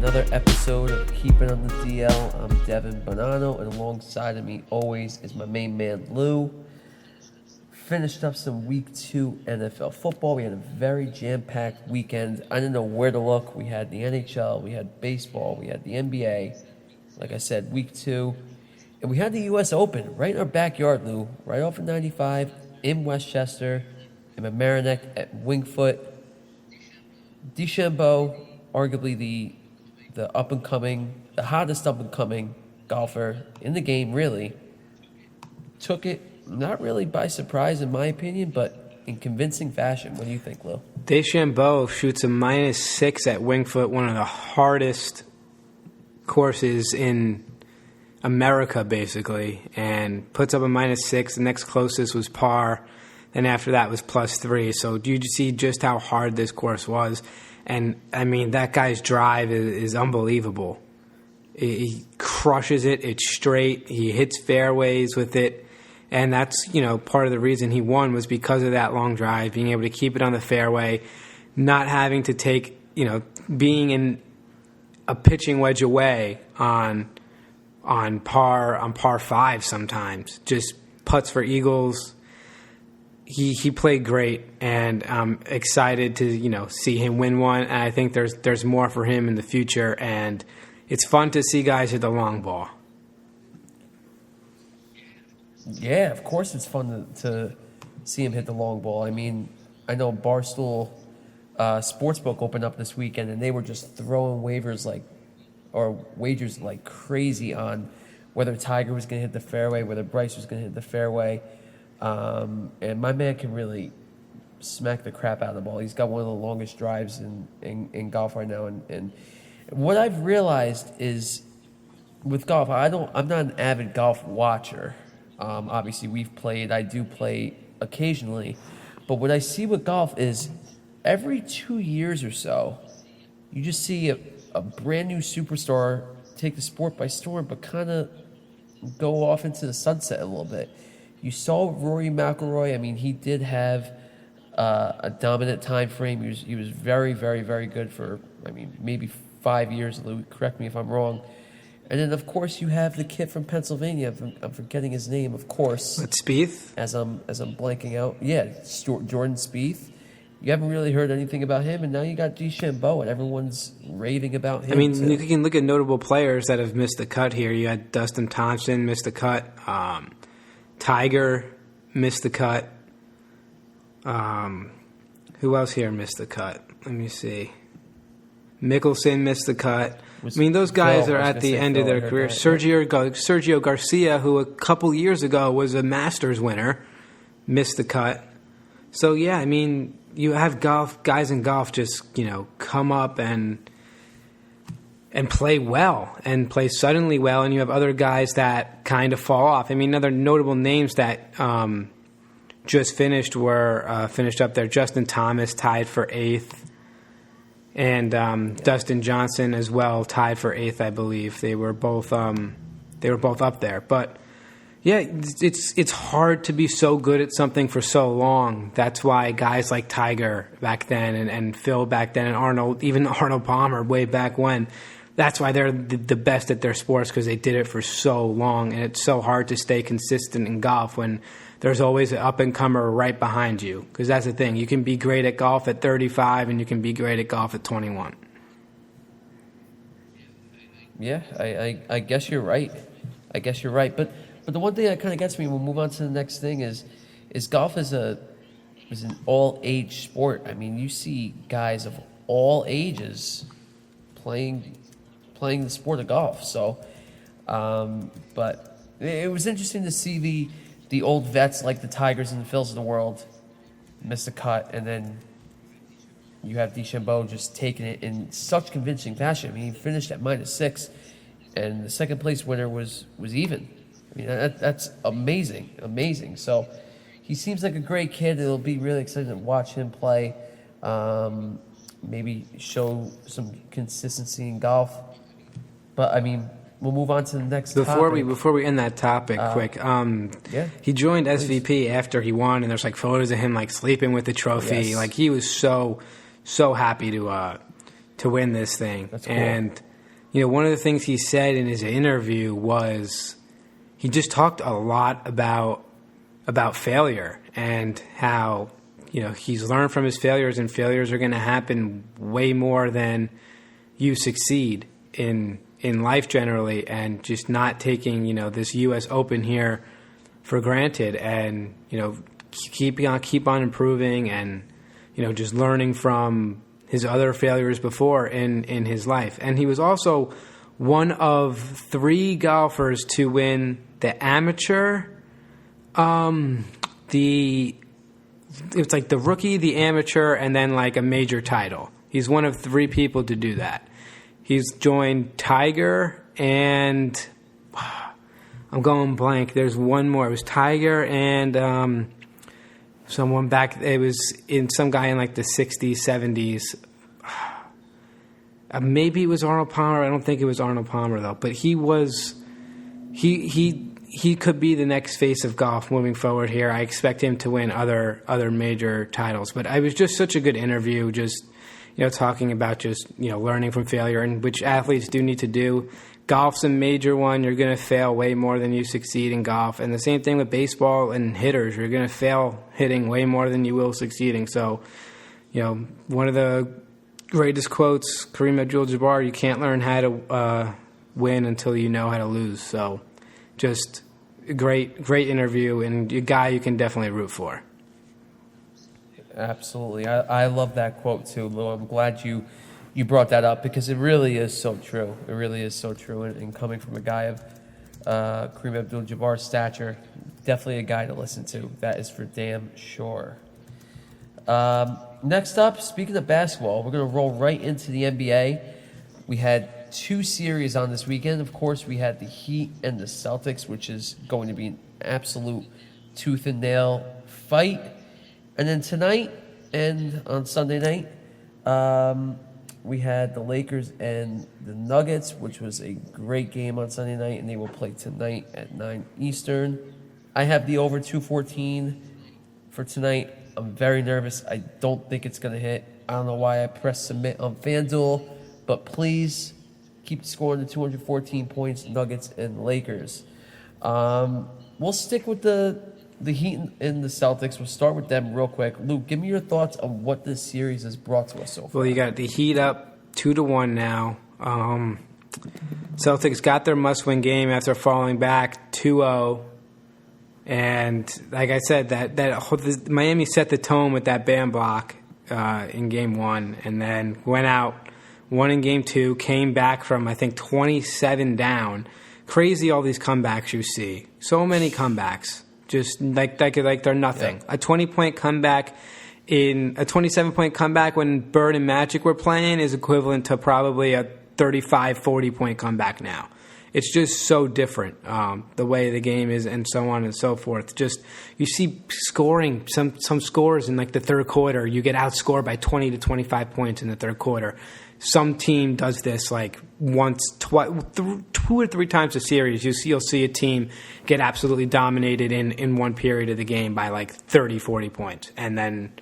another episode of Keeping on the DL. I'm Devin Bonanno, and alongside of me always is my main man, Lou. Finished up some Week 2 NFL football. We had a very jam-packed weekend. I didn't know where to look. We had the NHL, we had baseball, we had the NBA. Like I said, Week 2. And we had the US Open right in our backyard, Lou. Right off of 95 in Westchester, in Mamaroneck at Wingfoot. DeChambeau, arguably the up-and-coming, the hottest up-and-coming golfer in the game, really, took it not really by surprise, in my opinion, but in convincing fashion. What do you think, Lil? DeChambeau shoots a -6 at Wingfoot, one of the hardest courses in America, basically, and puts up a -6. The next closest was par, and after that was +3. So you see just how hard this course was. And, I mean, that guy's drive is unbelievable. He crushes it. It's straight. He hits fairways with it. And that's, part of the reason he won was because of that long drive, being able to keep it on the fairway, not having to take, being in a pitching wedge away on par 5 sometimes. Just putts for eagles. He played great, and I'm excited to see him win one. And I think there's more for him in the future, and it's fun to see guys hit the long ball. Yeah, of course it's fun to see him hit the long ball. I mean, I know Barstool Sportsbook opened up this weekend, and they were just throwing wagers like crazy on whether Tiger was going to hit the fairway, whether Bryce was going to hit the fairway. And my man can really smack the crap out of the ball. He's got one of the longest drives in golf right now. And what I've realized is with golf, I'm not an avid golf watcher. Obviously, I do play occasionally. But what I see with golf is every 2 years or so, you just see a brand new superstar take the sport by storm, but kind of go off into the sunset a little bit. You saw Rory McIlroy. I mean, he did have a dominant time frame. He was very, very, very good for, maybe 5 years. Lou, correct me if I'm wrong. And then, of course, you have the kid from Pennsylvania. I'm forgetting his name, of course. What, Spieth? As I'm blanking out. Yeah, Jordan Spieth. You haven't really heard anything about him, and now you got DeChambeau, and everyone's raving about him. You can look at notable players that have missed the cut here. You had Dustin Thompson missed the cut. Tiger missed the cut. Who else here missed the cut? Let me see. Mickelson missed the cut. Those guys are at the end of their career. Sergio Garcia, who a couple years ago was a Masters winner, missed the cut. So, yeah, you have guys in golf just, come up and play well and play suddenly well, and you have other guys that kind of fall off. Other notable names that just finished up there. Justin Thomas tied for 8th, and Dustin Johnson as well tied for 8th, I believe. They were both up there. But yeah, it's hard to be so good at something for so long. That's why guys like Tiger back then and Phil back then and Arnold, even Arnold Palmer way back when, that's why they're the best at their sports, because they did it for so long. And it's so hard to stay consistent in golf when there's always an up-and-comer right behind you. Because that's the thing. You can be great at golf at 35 and you can be great at golf at 21. Yeah, I guess you're right. But the one thing that kind of gets me, we'll move on to the next thing, is golf is an all-age sport. You see guys of all ages playing the sport of golf. So, but it was interesting to see the old vets like the Tigers and the Phils of the world miss the cut, and then you have DeChambeau just taking it in such convincing fashion. He finished at -6, and the second place winner was even. That's amazing. So he seems like a great kid. It'll be really exciting to watch him play. Maybe show some consistency in golf. But we'll move on to the next topic. Before we end that topic, quick. He joined SVP after he won, and there's photos of him sleeping with the trophy. Yes. He was so happy to win this thing. That's cool. And one of the things he said in his interview was he just talked a lot about failure and how, he's learned from his failures, and failures are going to happen way more than you succeed in life generally, and just not taking, this US Open here for granted, and, keep on improving, and, just learning from his other failures before in his life. And he was also one of 3 golfers to win the amateur, it's like the rookie, the amateur, and then like a major title. He's one of 3 people to do that. He's joined Tiger and I'm going blank. There's one more. It was Tiger and someone back. It was some guy in like the 60s, 70s. Maybe it was Arnold Palmer. I don't think it was Arnold Palmer though. But he could be the next face of golf moving forward here. I expect him to win other major titles. But it was just such a good interview, just talking about just learning from failure, and which athletes do need to do. Golf's a major one. You're going to fail way more than you succeed in golf. And the same thing with baseball and hitters. You're going to fail hitting way more than you will succeeding. So, one of the greatest quotes, Kareem Abdul-Jabbar, you can't learn how to win until you know how to lose. So just a great interview, and a guy you can definitely root for. Absolutely. I love that quote too, Lou. I'm glad you brought that up, because it really is so true. It really is so true. And coming from a guy of Kareem Abdul-Jabbar's stature, definitely a guy to listen to. That is for damn sure. Next up, speaking of basketball, we're going to roll right into the NBA. We had 2 series on this weekend. Of course, we had the Heat and the Celtics, which is going to be an absolute tooth and nail fight. And then tonight and on Sunday night, we had the Lakers and the Nuggets, which was a great game on Sunday night, and they will play tonight at 9 Eastern. I have the over 214 for tonight. I'm very nervous. I don't think it's going to hit. I don't know why I pressed submit on FanDuel, but please keep scoring the 214 points, Nuggets and Lakers. We'll stick with the Heat and the Celtics. We'll start with them real quick. Luke, give me your thoughts on what this series has brought to us so far. Well, you got the Heat up 2-1 now. Celtics got their must-win game after falling back 2-0. And like I said, that Miami set the tone with that Bam block in Game 1, and then went out, won in Game 2, came back from, I think, 27 down. Crazy, all these comebacks you see. So many comebacks. Just like they're nothing. Yeah. A 20-point comeback in a 27-point comeback when Bird and Magic were playing is equivalent to probably a 35, 40-point comeback now. It's just so different, the way the game is, and so on and so forth. Just you see scoring, some scores in like the third quarter, you get outscored by 20 to 25 points in the third quarter. Some team does this like once, 2 or 3 times a series. You'll see a team get absolutely dominated in one period of the game by like 30, 40 points, and then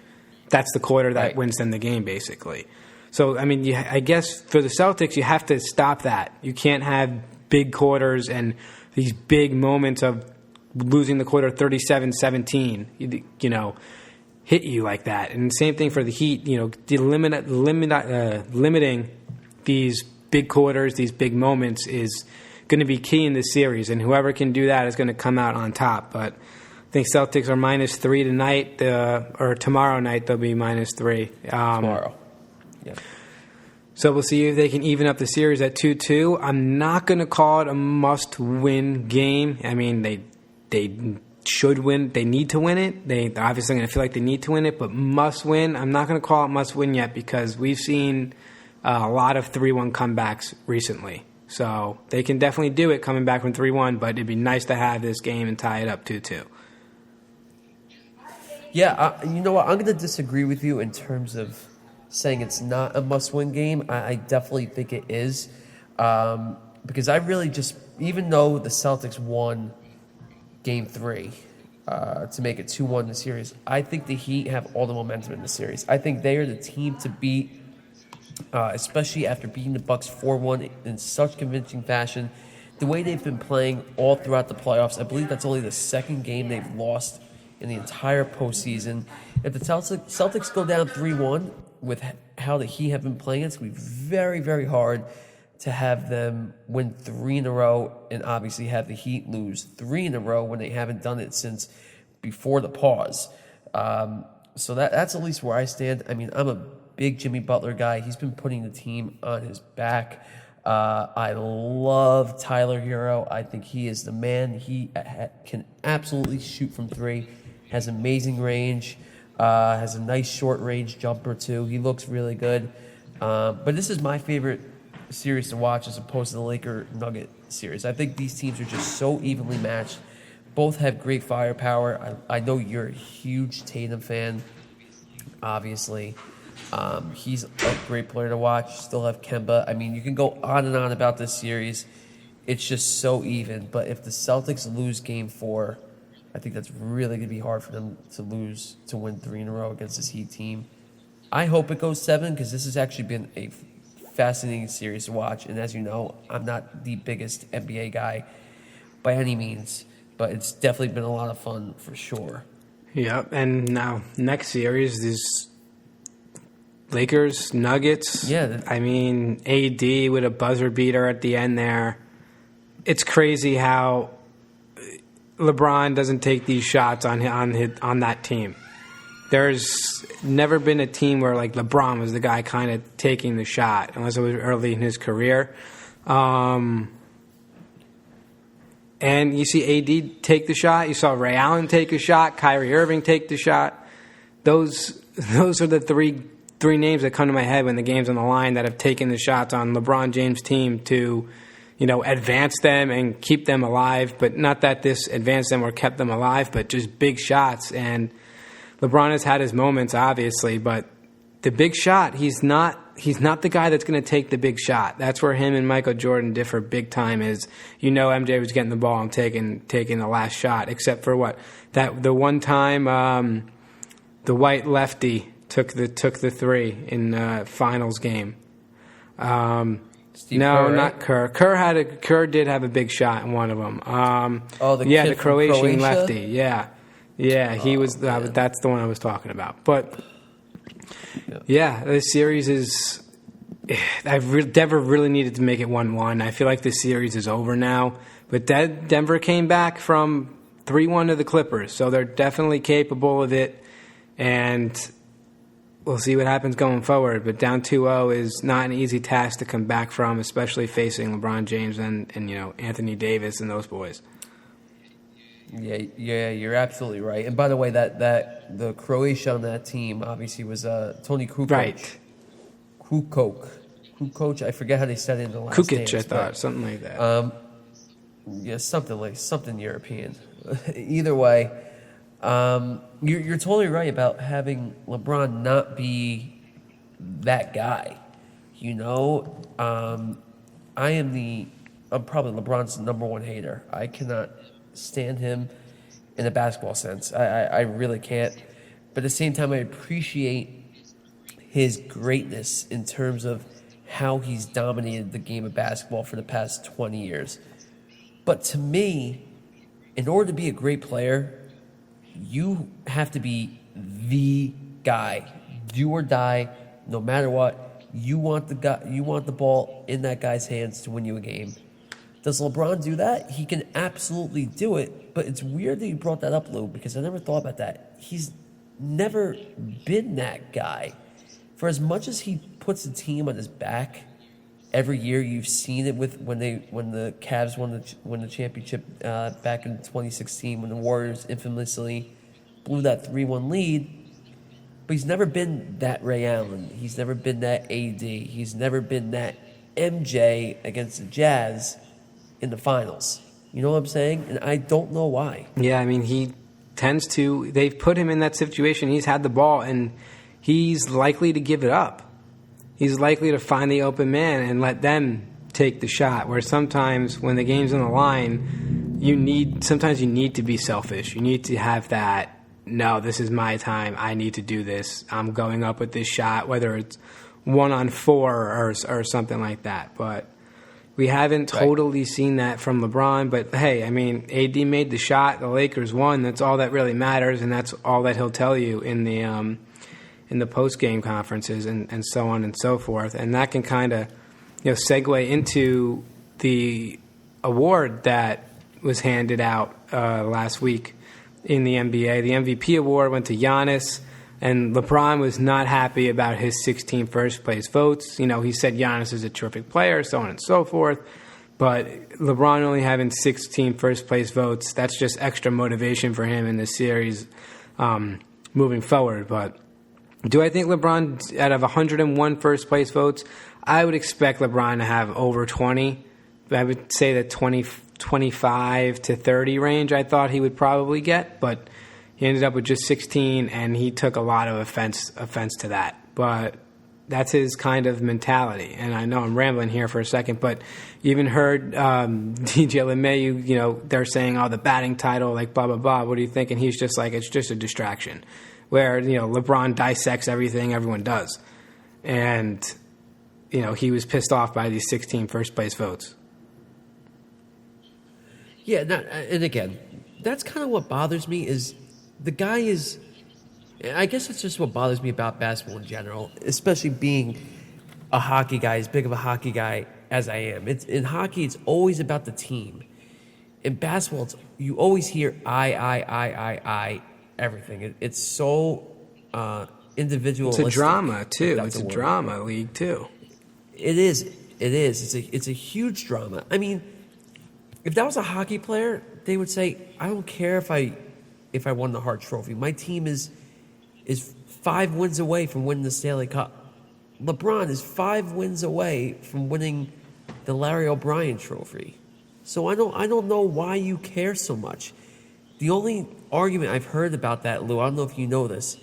that's the quarter that wins them the game, basically. So, I mean, I guess for the Celtics, you have to stop that. You can't have big quarters and these big moments of losing the quarter 37-17, hit you like that. And same thing for the Heat, limiting these big quarters, these big moments is going to be key in this series. And whoever can do that is going to come out on top. But I think Celtics are -3 tonight, or tomorrow night they'll be -3. Tomorrow. Yeah. So we'll see if they can even up the series at 2-2. I'm not going to call it a must-win game. I mean, they should win. They need to win it. They're obviously going to feel like they need to win it, but must-win, I'm not going to call it must-win yet, because we've seen a lot of 3-1 comebacks recently. So they can definitely do it coming back from 3-1, but it'd be nice to have this game and tie it up 2-2. Yeah, you know what? I'm going to disagree with you in terms of saying it's not a must-win game. I definitely think it is, because I really just, even though the Celtics won Game 3 to make it 2-1 in the series, I think the Heat have all the momentum in the series. I think they are the team to beat. especially after beating the Bucks 4-1 in such convincing fashion. The way they've been playing all throughout the playoffs, I believe that's only the second game they've lost in the entire postseason. If the Celtics go down 3-1 with how the Heat have been playing, it's going to be very, very hard to have them win 3 in a row and obviously have the Heat lose 3 in a row when they haven't done it since before the pause. So that's at least where I stand. I mean, I'm a big Jimmy Butler guy. He's been putting the team on his back. I love Tyler Hero. I think he is the man. He can absolutely shoot from 3, has amazing range, has a nice short-range jumper too. He looks really good. But this is my favorite series to watch as opposed to the Laker-Nugget series. I think these teams are just so evenly matched. Both have great firepower. I know you're a huge Tatum fan, obviously. He's a great player to watch. Still have Kemba. I mean, you can go on and on about this series. It's just so even. But if the Celtics lose Game 4, I think that's really going to be hard for them to win 3 in a row against this Heat team. I hope it goes 7 because this has actually been a fascinating series to watch. And as you know, I'm not the biggest NBA guy by any means, but it's definitely been a lot of fun for sure. Yep, and now next series is Lakers, Nuggets. Yeah. I mean, AD with a buzzer beater at the end there. It's crazy how LeBron doesn't take these shots on that team. There's never been a team where like LeBron was the guy kind of taking the shot, unless it was early in his career. And you see AD take the shot. You saw Ray Allen take a shot. Kyrie Irving take the shot. Those are the three names that come to my head when the game's on the line that have taken the shots on LeBron James' team to, advance them and keep them alive. But not that this advanced them or kept them alive, but just big shots. And LeBron has had his moments, obviously, but the big shot, he's not the guy that's going to take the big shot. That's where him and Michael Jordan differ big time. Is MJ was getting the ball and taking the last shot, except for the one time the white lefty took the 3 in finals game. Kerr, not Kerr. Kerr did have a big shot in one of them. The Croatian lefty. Yeah, he was. That's the one I was talking about. But this series is. Denver really needed to make it 1-1. I feel like this series is over now. But Denver came back from 3-1 to the Clippers, so they're definitely capable of it. And we'll see what happens going forward. But down 2-0 is not an easy task to come back from, especially facing LeBron James and Anthony Davis and those boys. Yeah, you're absolutely right. And by the way, that the Croatia on that team obviously was Tony Kukoc. Right. Kukoc. I forget how they said it in the last Kukic, dance, I thought, something like that. Something European. Either way, you're totally right about having LeBron not be that guy. I'm probably LeBron's number one hater. I cannot stand him in a basketball sense. I really can't. But at the same time, I appreciate his greatness in terms of how he's dominated the game of basketball for the past 20 years. But to me, in order to be a great player, you have to be the guy. Do or die, no matter what. You want the ball in that guy's hands to win you a game. Does LeBron do that? He can absolutely do it, but it's weird that you brought that up, Lou, because I never thought about that. He's never been that guy. For as much as he puts the team on his back every year, you've seen it with when the Cavs won the championship back in 2016 when the Warriors infamously blew that 3-1 lead. But he's never been that Ray Allen. He's never been that AD. He's never been that MJ against the Jazz in the finals. You know what I'm saying? And I don't know why. Yeah, I mean, he tends to. They've put him in that situation. He's had the ball, and he's likely to give it up. He's likely to find the open man and let them take the shot. Where sometimes when the game's on the line, you need to be selfish. You need to have that, no, this is my time. I need to do this. I'm going up with this shot, whether it's 1-on-4 or something like that. But we haven't totally seen that from LeBron. But hey, I mean, AD made the shot, the Lakers won. That's all that really matters, and that's all that he'll tell you in the post-game conferences and so on and so forth. And that can kind of segue into the award that was handed out last week in the NBA. The MVP award went to Giannis, and LeBron was not happy about his 16 first-place votes. He said Giannis is a terrific player, so on and so forth. But LeBron only having 16 first-place votes, that's just extra motivation for him in this series moving forward. But do I think LeBron, out of 101 first-place votes, I would expect LeBron to have over 20. I would say the 25 to 30 range I thought he would probably get, but he ended up with just 16, and he took a lot of offense to that. But that's his kind of mentality. And I know I'm rambling here for a second, but you even heard DJ LeMahieu, they're saying, the batting title, like blah, blah, blah. What do you think? And he's just like, it's just a distraction. Where, LeBron dissects everything everyone does. And, he was pissed off by these 16 first-place votes. Yeah, and again, that's kind of what bothers me is the guy is, I guess it's just what bothers me about basketball in general, especially being a hockey guy, as big of a hockey guy as I am. In hockey, it's always about the team. In basketball, you always hear I, everything. It's so individualistic. It's a drama, too. It's a drama league, too. It is. It's a huge drama. I mean, if that was a hockey player, they would say, I don't care if I won the Hart Trophy. My team is 5 wins away from winning the Stanley Cup. LeBron is 5 wins away from winning the Larry O'Brien Trophy. So I don't know why you care so much. The only argument I've heard about that, Lou, I don't know if you know this,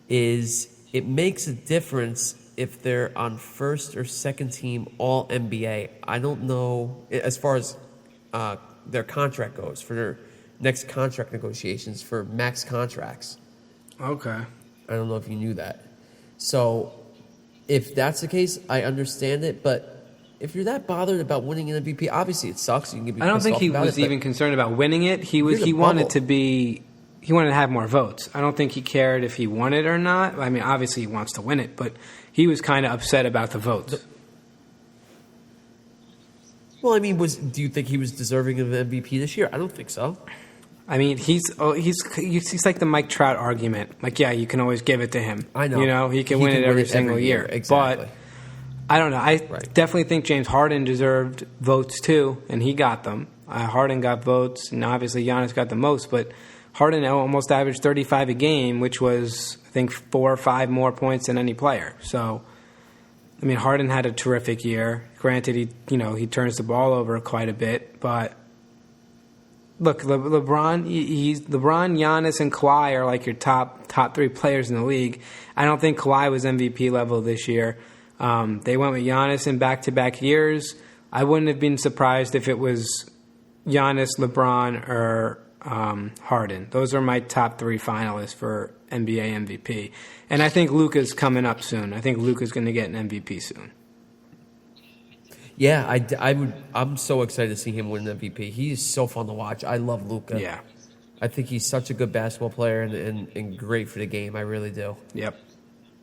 is it makes a difference if they're on first or second team All NBA. I don't know as far as their contract goes for their next contract negotiations for max contracts. Okay. I don't know if you knew that. So if that's the case, I understand it. But if you're that bothered about winning an MVP, obviously it sucks. You can be. I don't think he was even concerned about winning it. He wanted to have more votes. I don't think he cared if he won it or not. I mean, obviously he wants to win it, but he was kind of upset about the votes. Well, I mean, do you think he was deserving of an MVP this year? I don't think so. I mean, he's like the Mike Trout argument. Like, yeah, you can always give it to him. I know. He can win it every single year. Exactly. But I don't know. I definitely think James Harden deserved votes too, and he got them. Harden got votes, and obviously Giannis got the most. But Harden almost averaged 35 a game, which was, I think, 4 or 5 more points than any player. So, I mean, Harden had a terrific year. Granted, he turns the ball over quite a bit, but look, LeBron, Giannis, and Kawhi are like your top 3 players in the league. I don't think Kawhi was MVP level this year. They went with Giannis in back-to-back years. I wouldn't have been surprised if it was Giannis, LeBron, or Harden. Those are my top 3 finalists for NBA MVP. And I think Luka's coming up soon. I think Luka's going to get an MVP soon. Yeah, I'm so excited to see him win an MVP. He's so fun to watch. I love Luka. Yeah. I think he's such a good basketball player and great for the game. I really do. Yep.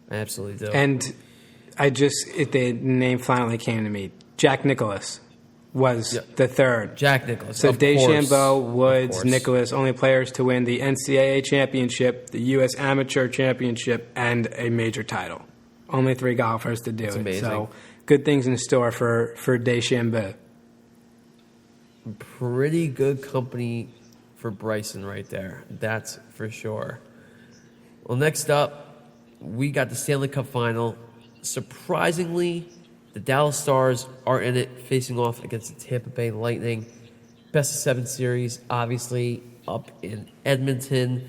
I absolutely do. And the name finally came to me. Jack Nicklaus was the third. Jack Nicklaus. So of DeChambeau, course. Woods, Nicklaus, only players to win the NCAA championship, the U.S. Amateur championship, and a major title. Only 3 golfers to do it. Amazing. So good things in store for DeChambeau. Pretty good company for Bryson right there. That's for sure. Well, next up, we got the Stanley Cup final. Surprisingly, the Dallas Stars are in it, facing off against the Tampa Bay Lightning. Best of 7 series, obviously, up in Edmonton.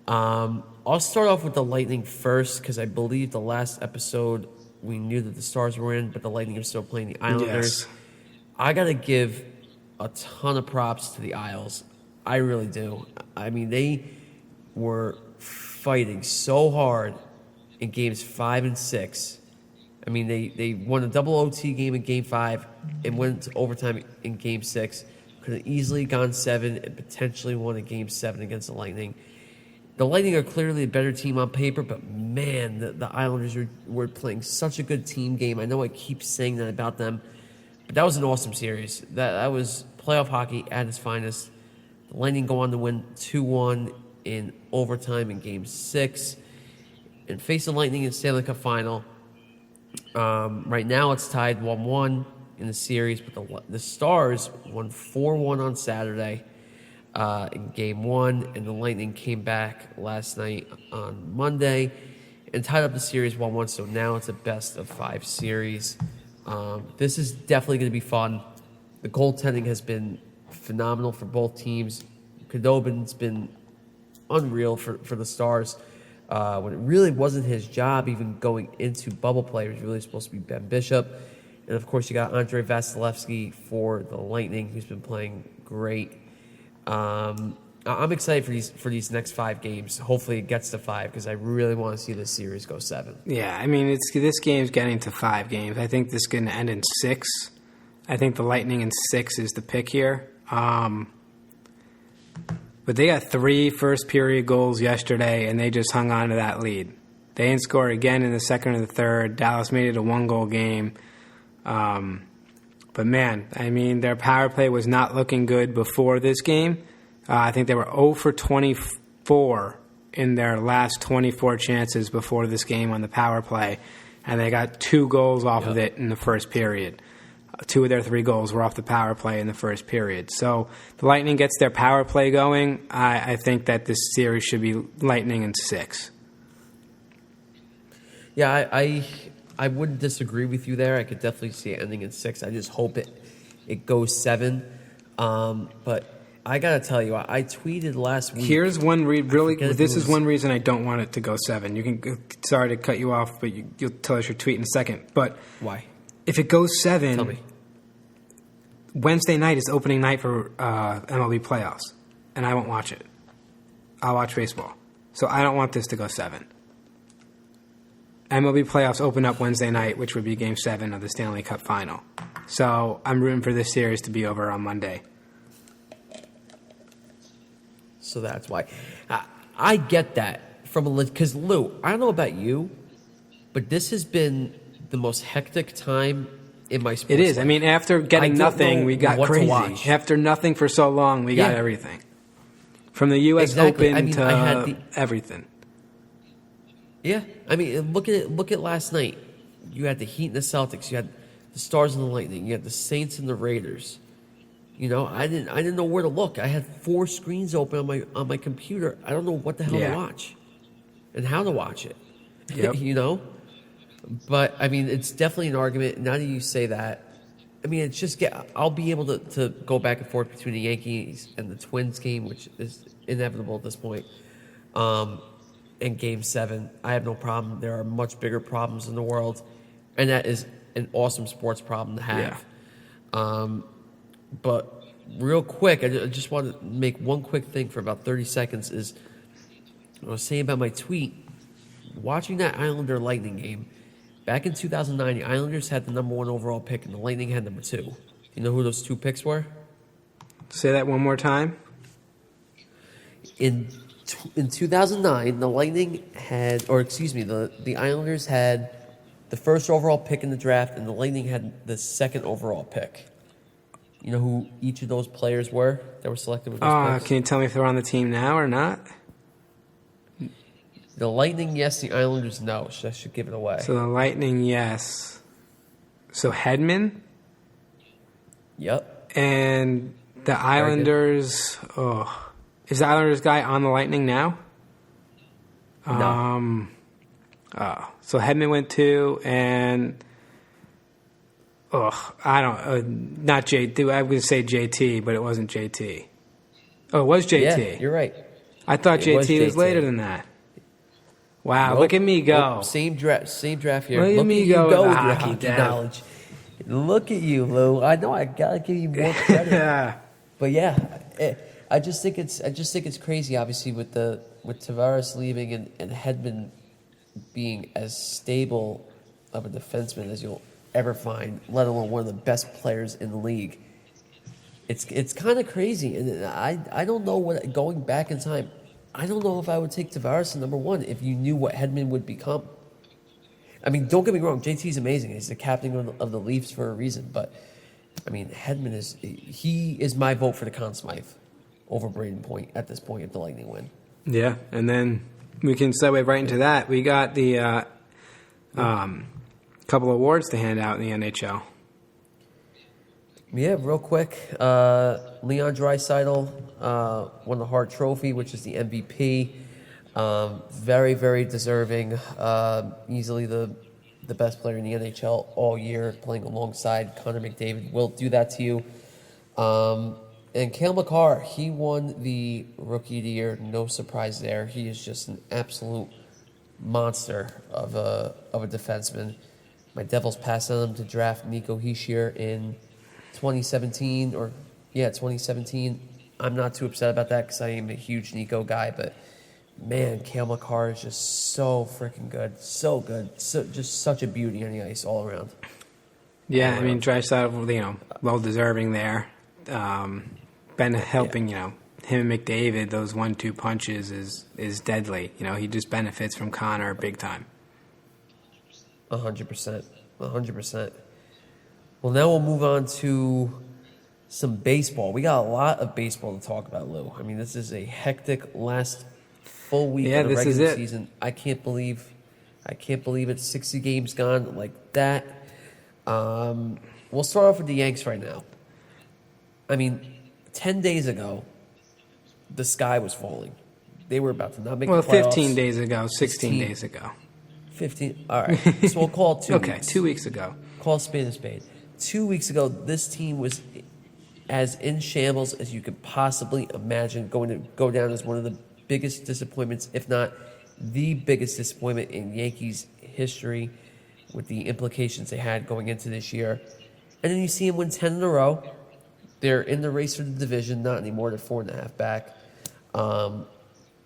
I'll start off with the Lightning first, because I believe the last episode we knew that the Stars were in, but the Lightning are still playing the Islanders. Yes. I got to give a ton of props to the Isles. I really do. I mean, they were fighting so hard in games 5 and 6. I mean, they won a double OT game in Game 5 and went to overtime in Game 6. Could have easily gone 7 and potentially won a Game 7 against the Lightning. The Lightning are clearly a better team on paper, but man, the Islanders were playing such a good team game. I know I keep saying that about them, but that was an awesome series. That was playoff hockey at its finest. The Lightning go on to win 2-1 in overtime in Game 6 and face the Lightning in Stanley Cup final. Right now it's tied 1-1 in the series, but the Stars won 4-1 on Saturday in Game 1, and the Lightning came back last night on Monday and tied up the series 1-1, so now it's a best-of-5 series. This is definitely going to be fun. The goaltending has been phenomenal for both teams. Khudobin's been unreal for the Stars. When it really wasn't his job, even going into bubble play, it was really supposed to be Ben Bishop. And, of course, you got Andrei Vasilevsky for the Lightning, who's been playing great. I'm excited for these next 5 games. Hopefully it gets to 5 because I really want to see this series go 7. Yeah, I mean, this game's getting to 5 games. I think this is going to end in 6. I think the Lightning in 6 is the pick here. But they got 3 first-period goals yesterday, and they just hung on to that lead. They didn't score again in the second or the third. Dallas made it a 1-goal game. But, man, I mean, their power play was not looking good before this game. I think they were 0 for 24 in their last 24 chances before this game on the power play, and they got 2 goals off of it in the first period. 2 of their 3 goals were off the power play in the first period. So the Lightning gets their power play going. I think that this series should be Lightning in 6. Yeah, I wouldn't disagree with you there. I could definitely see it ending in 6. I just hope it goes 7. But I got to tell you, I tweeted last week. Here's one this is one reason I don't want it to go 7. You can, sorry to cut you off, but you'll tell us your tweet in a second. But why? If it goes 7, tell me. Wednesday night is opening night for MLB playoffs, and I won't watch it. I'll watch baseball. So I don't want this to go 7. MLB playoffs open up Wednesday night, which would be Game 7 of the Stanley Cup final. So I'm rooting for this series to be over on Monday. So that's why. I get that because Lou, I don't know about you, but this has been the most hectic time in my sports. It is. life. I mean, after getting nothing, we got crazy. After nothing for so long, we got everything. From the US Open to everything. Yeah. I mean, look at last night. You had the Heat and the Celtics. You had the Stars and the Lightning. You had the Saints and the Raiders. You know, I didn't know where to look. I had 4 screens open on my computer. I don't know what the hell to watch and how to watch it. Yep. You know? But, I mean, it's definitely an argument. Now that you say that, I mean, it's just I'll be able to go back and forth between the Yankees and the Twins game, which is inevitable at this point, and Game 7. I have no problem. There are much bigger problems in the world, and that is an awesome sports problem to have. Yeah. But real quick, I just want to make one quick thing for about 30 seconds is I was saying about my tweet. Watching that Islander Lightning game, back in 2009, the Islanders had the number 1 overall pick and the Lightning had number 2. Do you know who those 2 picks were? Say that one more time. In 2009, the Lightning had, or excuse me, the Islanders had the 1st overall pick in the draft and the Lightning had the 2nd overall pick. You know who each of those players were that were selected with those picks? Can you tell me if they're on the team now or not? The Lightning, yes. The Islanders, no. So I should give it away. So the Lightning, yes. So Hedman? Yep. And the Islanders, is the Islanders guy on the Lightning now? No. So Hedman went 2, and I don't, not JT. I would say JT, but it wasn't JT. Oh, it was JT. Yeah, you're right. I thought JT was later than that. Wow, nope. Look at me go. Nope. Same draft here. Look at me go with your hockey knowledge. Look at you, Lou. I know I gotta give you more credit. But yeah, I just think it's crazy. Obviously, with Tavares leaving and Hedman being as stable of a defenseman as you'll ever find, let alone one of the best players in the league. It's kind of crazy, and I don't know what, going back in time, I don't know if I would take Tavares at number one if you knew what Hedman would become. I mean, don't get me wrong, JT's amazing. He's the captain of the Leafs for a reason, but I mean, Hedman is my vote for the Conn Smythe over Braden Point at this point if the Lightning win. Yeah, and then we can segue right into that. We got the couple awards to hand out in the NHL. Yeah, real quick. Leon Draisaitl won the Hart Trophy, which is the MVP. Very, very deserving. Easily the best player in the NHL all year, playing alongside Connor McDavid. Will do that to you. And Cale Makar, he won the Rookie of the Year. No surprise there. He is just an absolute monster of a defenseman. My Devils passed on him to draft Nico Hischier in 2017. I'm not too upset about that because I am a huge Nico guy, but man, Cale Makar is just so freaking good. So good. Just such a beauty on the ice all around. Yeah, I mean, Draisaitl, well-deserving there. Been helping, him and McDavid, those 1-2 punches is deadly. He just benefits from Connor big time. 100%. 100%. Well, now we'll move on to some baseball. We got a lot of baseball to talk about, Lou. I mean, this is a hectic last full week of the regular season. I can't believe it's 60 games gone like that. We'll start off with the Yanks right now. I mean, 10 days ago, the sky was falling. They were about to not make the playoffs. 15 days ago, 16 days ago. 15. All right. So we'll call it 2 weeks. Okay, 2 weeks ago. Call a spade a spade. 2 weeks ago, this team was as in shambles as you could possibly imagine, going to go down as one of the biggest disappointments, if not the biggest disappointment in Yankees history, with the implications they had going into this year. And then you see them win 10 in a row. They're in the race for the division, not anymore. They're 4.5 back.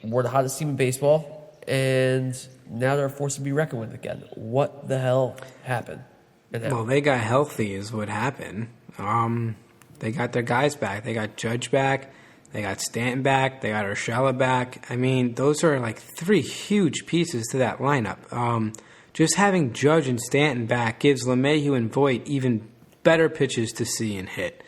We're the hottest team in baseball, and now they're forced to be reckoned with again. What the hell happened? Well, they got healthy is what happened. They got their guys back. They got Judge back. They got Stanton back. They got Urshela back. I mean, those are like three huge pieces to that lineup. Just having Judge and Stanton back gives LeMahieu and Voit even better pitches to see and hit.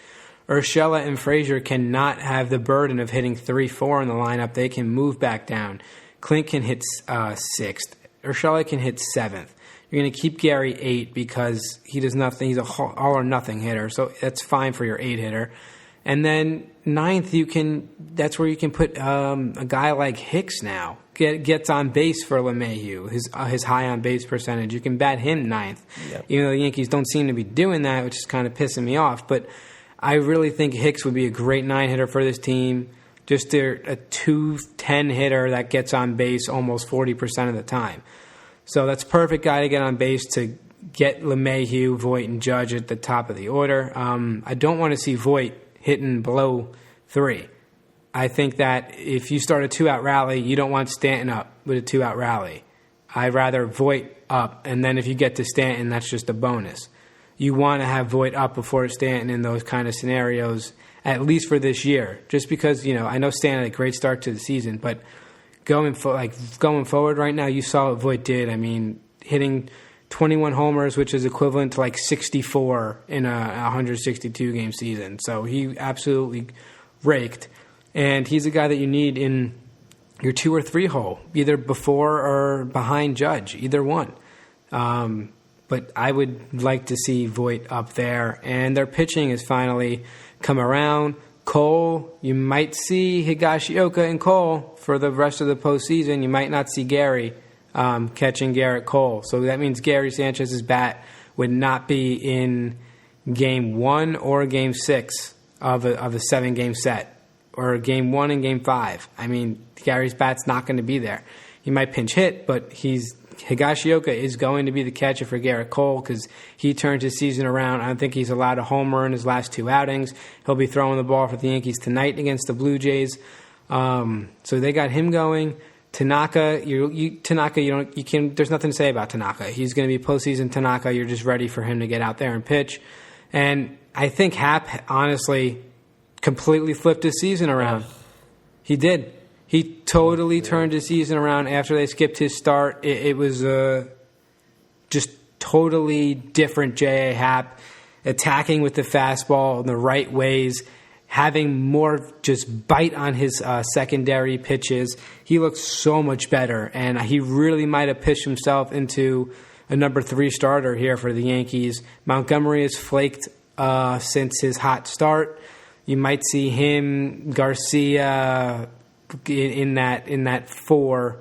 Urshela and Frazier cannot have the burden of hitting 3-4 in the lineup. They can move back down. Clint can hit 6th. Urshela can hit 7th. You're going to keep Gary 8 because he does nothing. He's a all or nothing hitter, so that's fine for your 8 hitter. And then 9th, that's where you can put a guy like Hicks now. Gets on base for LeMahieu, his high on base percentage. You can bat him 9th. Yep. Even though the Yankees don't seem to be doing that, which is kind of pissing me off. But I really think Hicks would be a great 9 hitter for this team. Just a 2-10 hitter that gets on base almost 40% of the time. So that's a perfect guy to get on base to get LeMahieu, Voit, and Judge at the top of the order. I don't want to see Voit hitting below 3. I think that if you start a 2-out rally, you don't want Stanton up with a 2-out rally. I'd rather Voit up, and then if you get to Stanton, that's just a bonus. You want to have Voit up before Stanton in those kind of scenarios, at least for this year. Just because, I know Stanton had a great start to the season, but going forward right now, you saw what Voit did. I mean, hitting 21 homers, which is equivalent to like 64 in a 162-game season. So he absolutely raked. And he's a guy that you need in your 2 or 3 hole, either before or behind Judge, either one. But I would like to see Voit up there. And their pitching has finally come around. Cole, you might see Higashioka and Cole for the rest of the postseason. You might not see Gary catching Garrett Cole. So that means Gary Sanchez's bat would not be in Game 1 or Game 6 of a 7-game set, or Game 1 and Game 5. I mean, Gary's bat's not going to be there. He might pinch hit, but Higashioka is going to be the catcher for Garrett Cole because he turned his season around. I don't think he's allowed a homer in his last 2 outings. He'll be throwing the ball for the Yankees tonight against the Blue Jays. So they got him going. Tanaka, there's nothing to say about Tanaka. He's going to be postseason Tanaka. You're just ready for him to get out there and pitch. And I think Happ, honestly, completely flipped his season around. Yeah. He did. He totally turned his season around after they skipped his start. It was just totally different J.A. Happ, attacking with the fastball in the right ways, having more just bite on his secondary pitches. He looks so much better, and he really might have pitched himself into a number 3 starter here for the Yankees. Montgomery has flaked since his hot start. You might see him, Garcia, in that 4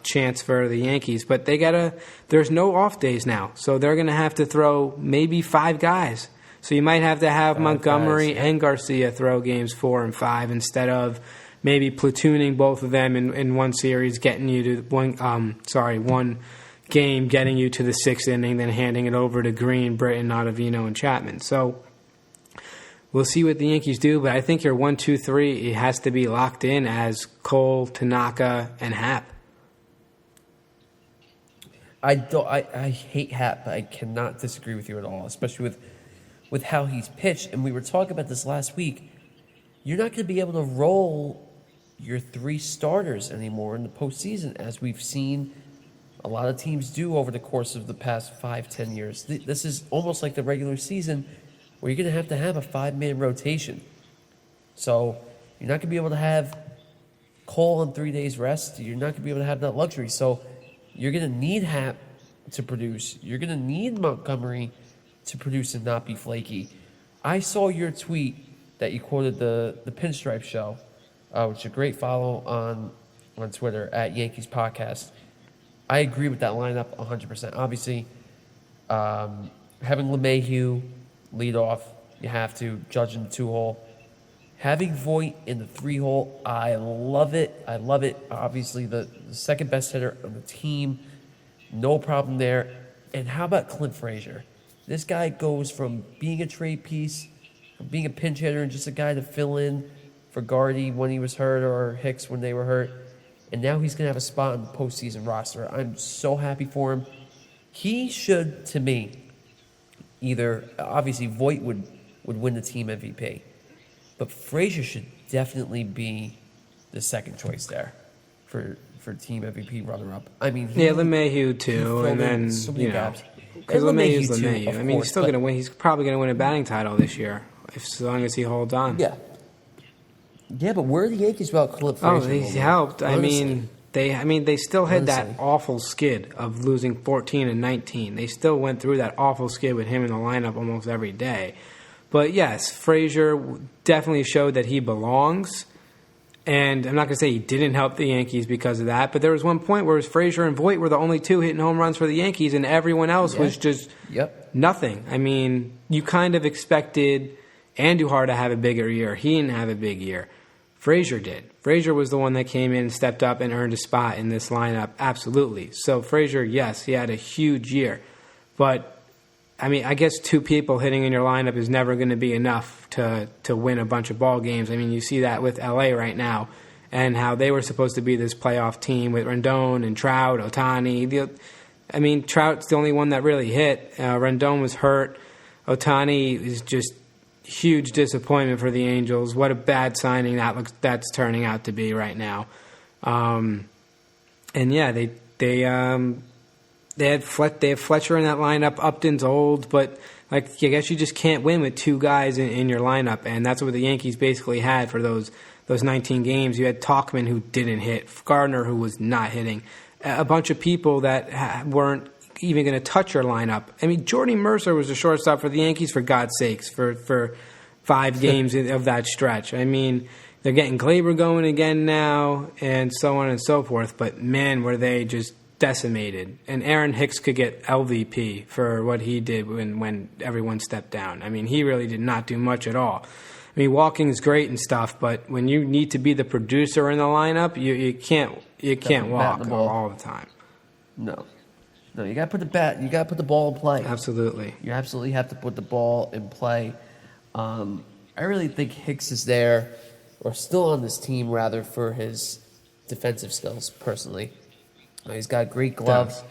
chance for the Yankees, but there's no off days now, so they're gonna have to throw maybe 5 guys. So you might have to have Montgomery and Garcia throw games 4 and 5 instead of maybe platooning both of them in one series, getting you to one game, getting you to the 6th inning, then handing it over to Green, Britton, Ottavino, and Chapman. So we'll see what the Yankees do, but I think your 1, 2, 3, it has to be locked in as Cole, Tanaka, and Happ. I hate Happ, but I cannot disagree with you at all, especially with how he's pitched. And we were talking about this last week. You're not going to be able to roll your 3 starters anymore in the postseason, as we've seen a lot of teams do over the course of the past 5-10 years. This is almost like the regular season, where you're going to have a 5-man rotation. So you're not going to be able to have Cole on 3 days rest. You're not going to be able to have that luxury. So you're going to need Happ to produce. You're going to need Montgomery to produce and not be flaky. I saw your tweet that you quoted the Pinstripe Show, which is a great follow on Twitter at Yankees Podcast. I agree with that lineup 100%. Obviously, having LeMahieu lead off, you have to, Judge in the 2-hole. Having Voit in the 3-hole, I love it. Obviously, the second best hitter on the team, no problem there. And how about Clint Frazier? This guy goes from being a trade piece, from being a pinch hitter, and just a guy to fill in for Gardy when he was hurt or Hicks when they were hurt. And now he's going to have a spot on the postseason roster. I'm so happy for him. He should, to me, obviously Voit would win the team MVP. But Frazier should definitely be the second choice there for team MVP runner-up. I mean, LeMahieu too, and then so many gaps. Because LeMahieu's LeMahieu. Too, I mean, he's still going to win. He's probably going to win a batting title this year, as long as he holds on. Yeah, but where are the Yankees without Clint Frazier? Oh, he's helped. They still had that awful skid of losing 14 and 19. They still went through that awful skid with him in the lineup almost every day. But yes, Frazier definitely showed that he belongs. And I'm not going to say he didn't help the Yankees because of that, but there was one point where Frazier and Voit were the only 2 hitting home runs for the Yankees, and everyone else was just nothing. I mean, you kind of expected Andujar to have a bigger year. He didn't have a big year. Frazier did. Frazier was the one that came in, stepped up, and earned a spot in this lineup, absolutely. So Frazier, yes, he had a huge year. But, I mean, I guess 2 people hitting in your lineup is never going to be enough to win a bunch of ball games. I mean, you see that with L.A. right now and how they were supposed to be this playoff team with Rendon and Trout, Ohtani. Trout's the only one that really hit. Rendon was hurt. Ohtani is just huge disappointment for the Angels. What a bad signing that's turning out to be right now. They have Fletcher in that lineup. Upton's old, but I guess you just can't win with 2 guys in your lineup, and that's what the Yankees basically had for those 19 games. You had Tauchman, who didn't hit, Gardner, who was not hitting, a bunch of people that weren't even going to touch your lineup. I mean, Jordy Mercer was the shortstop for the Yankees, for God's sakes, for 5 games of that stretch. I mean, they're getting Glaber going again now, and so on and so forth, but man, were they just decimated. And Aaron Hicks could get LVP for what he did when everyone stepped down. I mean, he really did not do much at all. I mean, walking's great and stuff, but when you need to be the producer in the lineup, you can't walk all the time. No, you got to put the ball in play. Absolutely. You absolutely have to put the ball in play. I really think Hicks is there, or still on this team rather, for his defensive skills, personally. He's got great gloves.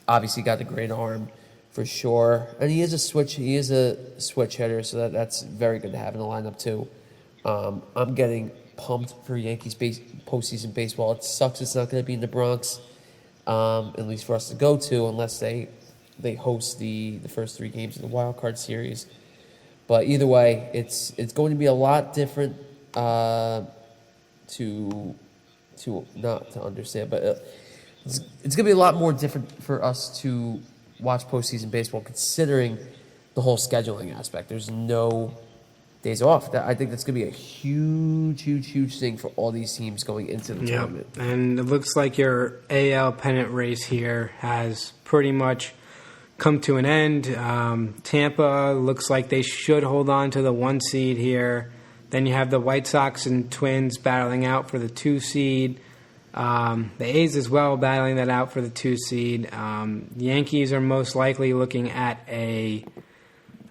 Obviously got a great arm, for sure. And he is a switch hitter, so that's very good to have in the lineup, too. I'm getting pumped for Yankees postseason baseball. It sucks it's not going to be in the Bronx, at least for us to go to, unless they host the first 3 games of the wild card series. But either way, it's going to be a lot different to not to understand, but it's going to be a lot more different for us to watch postseason baseball, considering the whole scheduling aspect. There's no days off. I think that's going to be a huge thing for all these teams going into the tournament. And it looks like your AL pennant race here has pretty much come to an end. Tampa looks like they should hold on to the 1 seed here. Then you have the White Sox and Twins battling out for the 2 seed. The A's as well battling that out for the 2 seed. The Yankees are most likely looking at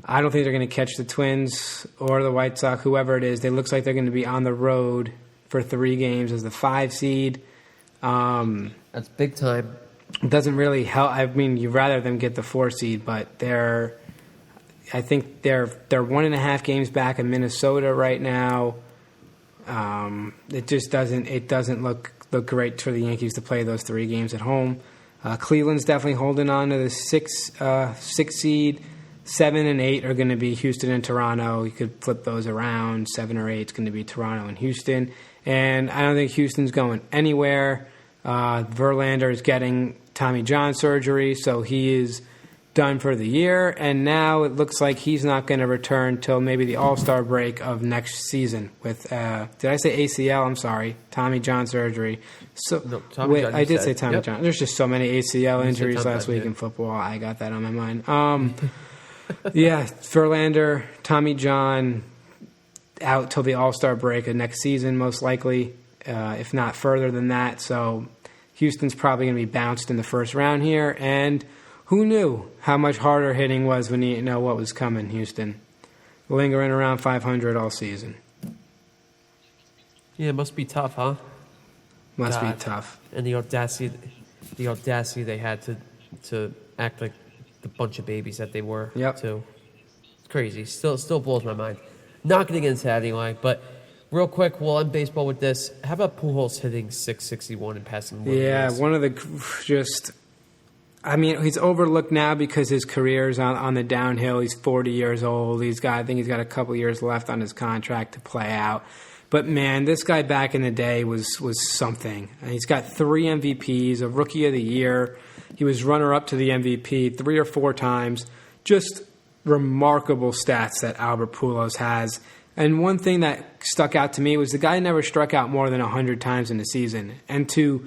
I don't think they're going to catch the Twins or the White Sox, whoever it is. It looks like they're going to be on the road for 3 games as the 5 seed. That's big time. It doesn't really help. I mean, you'd rather them get the 4 seed, but I think they're 1.5 games back in Minnesota right now. It just doesn't look great for the Yankees to play those 3 games at home. Cleveland's definitely holding on to the 6 seed. 7 and 8 are going to be Houston and Toronto. You could flip those around. 7 or 8 is going to be Toronto and Houston. And I don't think Houston's going anywhere. Verlander is getting Tommy John surgery, so he is done for the year. And now it looks like he's not going to return till maybe the All-Star break of next season with, did I say ACL? I'm sorry. Tommy John surgery. So no, Tommy John, I did say Tommy John. There's just so many ACL injuries last week in football. I got that on my mind. Yeah, Verlander, Tommy John, out till the All-Star break of next season, most likely, if not further than that. So Houston's probably going to be bounced in the first round here. And who knew how much harder hitting was when you know what was coming, Houston? Lingering around 500 all season. Yeah, it must be tough, huh? Must be tough. And the audacity they had to act like the bunch of babies that they were, too. It's crazy. Still blows my mind. Not going to get into that anyway, but real quick, we'll end baseball with this. How about Pujols hitting .661 and passing? Yeah, one of the he's overlooked now because his career is on the downhill. He's 40 years old. I think he's got a couple years left on his contract to play out. But, man, this guy back in the day was something. He's got 3 MVPs, a Rookie of the Year. He was runner-up to the MVP 3 or 4 times. Just remarkable stats that Albert Pujols has. And one thing that stuck out to me was the guy never struck out more than 100 times in a season. And to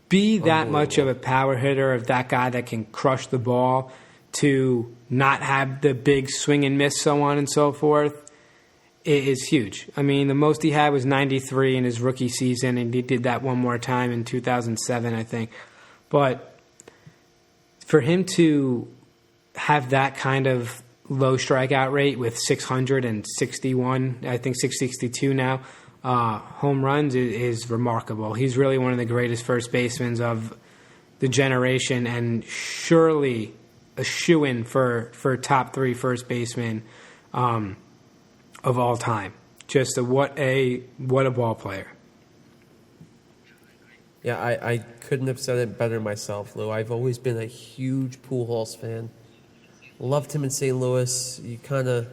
be that much of a power hitter, of that guy that can crush the ball, to not have the big swing and miss, so on and so forth, it is huge. I mean, the most he had was 93 in his rookie season, and he did that one more time in 2007, I think. But for him to have that kind of low strikeout rate with 661, I think 662 now, home runs is remarkable. He's really one of the greatest first basemen of the generation, and surely a shoo-in for top 3 first baseman of all time. Just what a ball player. Yeah, I couldn't have said it better myself, Lou. I've always been a huge Pujols fan. Loved him in St. Louis. You kind of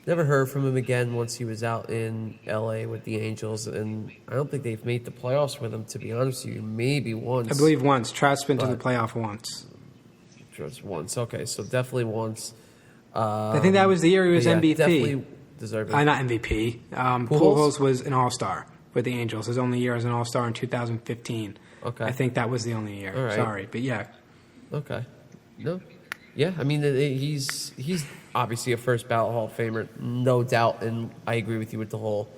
never heard from him again once he was out in L.A. with the Angels, and I don't think they've made the playoffs with him, to be honest with you. Maybe once. I believe once. Trout's been to the playoff once. Just once. Okay, so definitely once. I think that was the year he was MVP. Definitely deserved it. Not MVP. Pujols was an all-star with the Angels. His only year as an all-star in 2015. Okay. I think that was the only year. Right. Sorry, but yeah. Okay. No. Yeah, I mean, he's obviously a first ballot Hall of Famer, no doubt, and I agree with you with the whole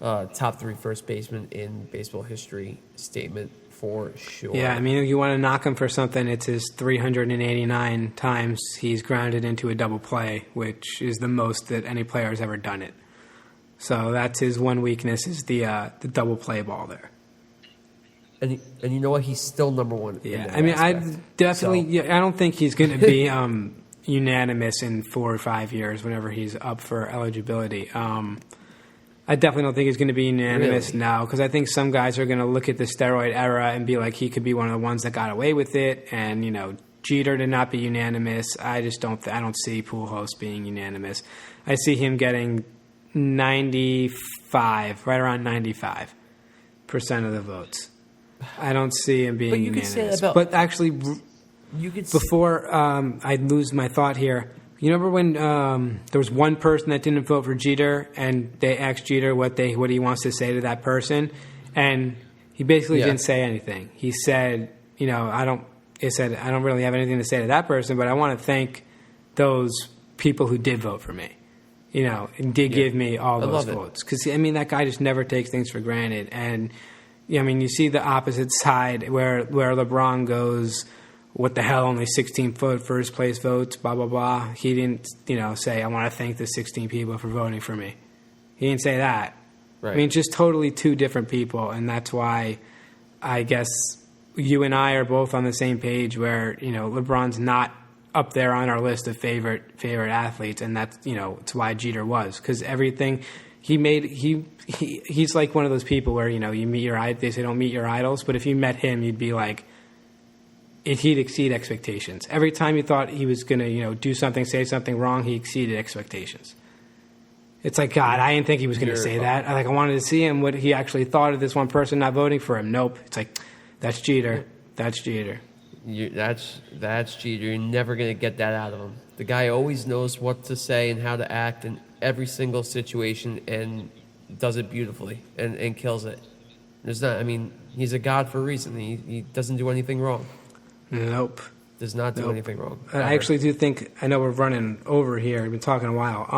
top 3 first baseman in baseball history statement for sure. Yeah, I mean, if you want to knock him for something, it's his 389 times he's grounded into a double play, which is the most that any player has ever done it. So that's his one weakness, is the double play ball there. And you know what? He's still number one. Yeah, I mean, I definitely. So. Yeah, I don't think he's going to be unanimous in 4 or 5 years whenever he's up for eligibility. I definitely don't think he's going to be unanimous now because I think some guys are going to look at the steroid era and be like, he could be one of the ones that got away with it, and Jeter to not be unanimous. I just don't. I don't see Pujols being unanimous. I see him getting 95, right around 95% of the votes. I don't see him being unanimous. But actually, before I lose my thought here, you remember when there was one person that didn't vote for Jeter, and they asked Jeter what he wants to say to that person, and he basically didn't say anything. He said, I don't really have anything to say to that person, but I want to thank those people who did vote for me, and did give me all those votes. Because that guy just never takes things for granted, and you see the opposite side where LeBron goes, what the hell, only 16 first place votes, blah, blah, blah. He didn't, say, I want to thank the 16 people for voting for me. He didn't say that. Right. Just totally two different people, and that's why I guess you and I are both on the same page where, LeBron's not up there on our list of favorite athletes, and that's, it's why Jeter was. Because everything he made, he's like one of those people where, you meet your idols, they say don't meet your idols, but if you met him, you'd be like, he'd exceed expectations. Every time you thought he was going to, do something, say something wrong, he exceeded expectations. It's like, God, I didn't think he was going to say that. I wanted to see him, what he actually thought of this one person not voting for him. Nope. It's like, that's Jeter. That's Jeter. That's Jeter. You're never going to get that out of him. The guy always knows what to say and how to act in every single situation and does it beautifully and kills it. He's a god for a reason. He doesn't do anything wrong. Nope. Does not do anything wrong. I actually do think, I know we're running over here. We've been talking a while.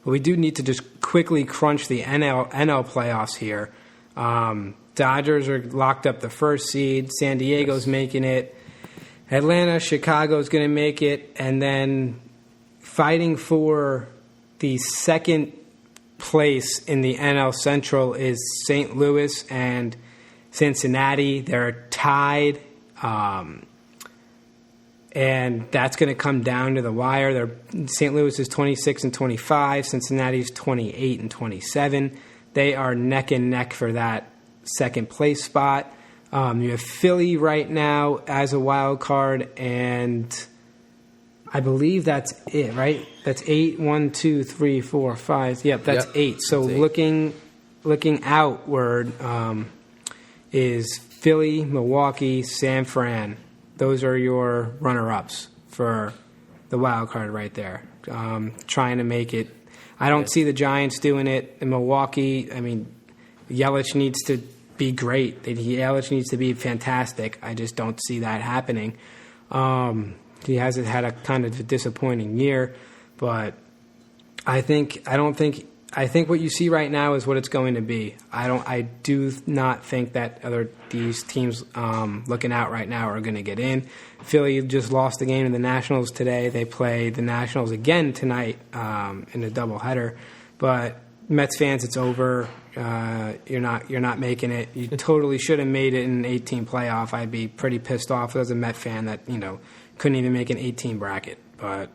But we do need to just quickly crunch the NL playoffs here. Dodgers are locked up the first seed. San Diego's making it. Atlanta, Chicago's going to make it. And then fighting for the second place in the NL Central is St. Louis and Cincinnati. They're tied. And that's going to come down to the wire. St. Louis is 26 and 25. Cincinnati's 28 and 27. They are neck and neck for that second place spot. You have Philly right now as a wild card, and I believe that's it, right? That's 8. 1, 2, 3, 4, 5. Yep, that's 8. So that's 8. Looking outward is Philly, Milwaukee, San Fran. Those are your runner-ups for the wild card right there. Trying to make it. I don't see the Giants doing it. In Milwaukee, Yelich needs to be great. Yelich needs to be fantastic. I just don't see that happening. He hasn't had a kind of a disappointing year, but I think what you see right now is what it's going to be. I do not think that these teams looking out right now are going to get in. Philly just lost the game to the Nationals today. They play the Nationals again tonight in a doubleheader. But Mets fans, it's over. You're not making it. You totally should have made it in an 18 playoff. I'd be pretty pissed off as a Met fan that couldn't even make an 18 bracket. But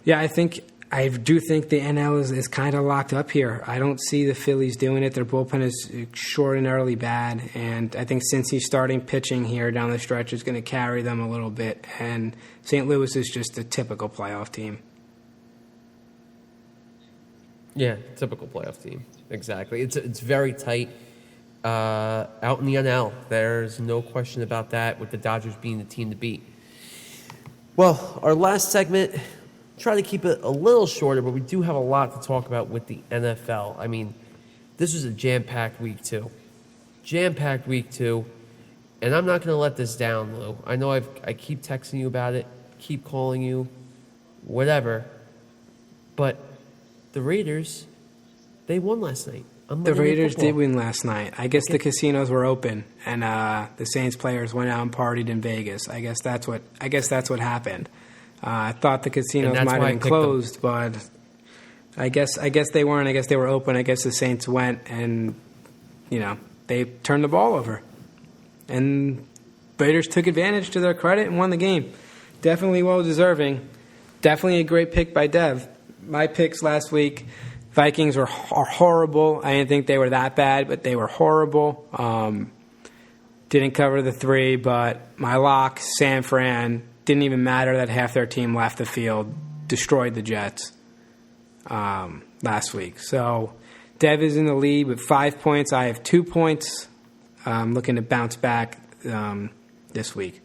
yeah, I do think the NL is kind of locked up here. I don't see the Phillies doing it. Their bullpen is extraordinarily bad, and I think since he's starting pitching here down the stretch, is going to carry them a little bit. And St. Louis is just a typical playoff team. Yeah, typical playoff team. Exactly. It's very tight out in the NL. There's no question about that, with the Dodgers being the team to beat. Well, our last segment, try to keep it a little shorter, but we do have a lot to talk about with the NFL. This was a jam-packed week, too. Jam-packed week, too. And I'm not going to let this down, Lou. I know I keep texting you about it, keep calling you, whatever. But the Raiders, they won last night. The Raiders did win last night. I guess the casinos were open, and the Saints players went out and partied in Vegas. I guess that's what happened. I thought the casinos might have been closed, but I guess they weren't. I guess they were open. I guess the Saints went and they turned the ball over. And Raiders took advantage to their credit and won the game. Definitely well-deserving. Definitely a great pick by Dev. My picks last week, Vikings are horrible. I didn't think they were that bad, but they were horrible. Didn't cover the 3, but my lock, San Fran, didn't even matter that half their team left the field. Destroyed the Jets last week. So Dev is in the lead with 5 points. I have 2 points. I'm looking to bounce back this week.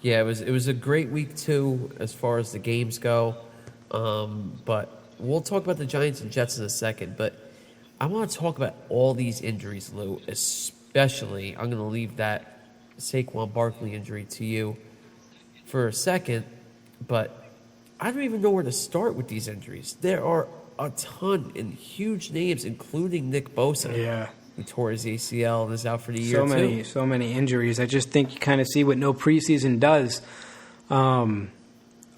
Yeah, it was a great week too as far as the games go. But we'll talk about the Giants and Jets in a second. But I want to talk about all these injuries, Lou. Especially, I'm going to leave that Saquon Barkley injury to you for a second. But I don't even know where to start with these injuries. There are a ton and huge names, including Nick Bosa. Yeah. Who tore his ACL and is out for the year too. So many injuries. I just think you kind of see what no preseason does. A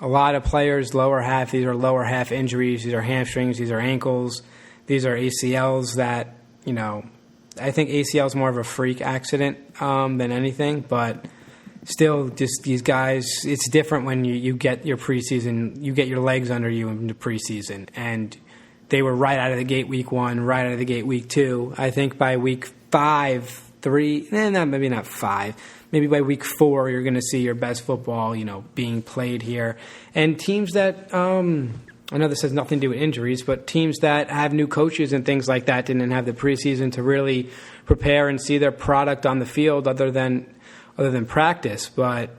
lot of players, lower half, these are lower half injuries. These are hamstrings. These are ankles. These are ACLs that, I think ACL is more of a freak accident than anything. But still, just these guys, it's different when you get your preseason, you get your legs under you in the preseason. And they were right out of the gate week 1, right out of the gate week 2. I think by week 5, 3, maybe not 5. Maybe by week 4, you're going to see your best football, being played here. And teams that, I know this has nothing to do with injuries, but teams that have new coaches and things like that didn't have the preseason to really prepare and see their product on the field other than practice. But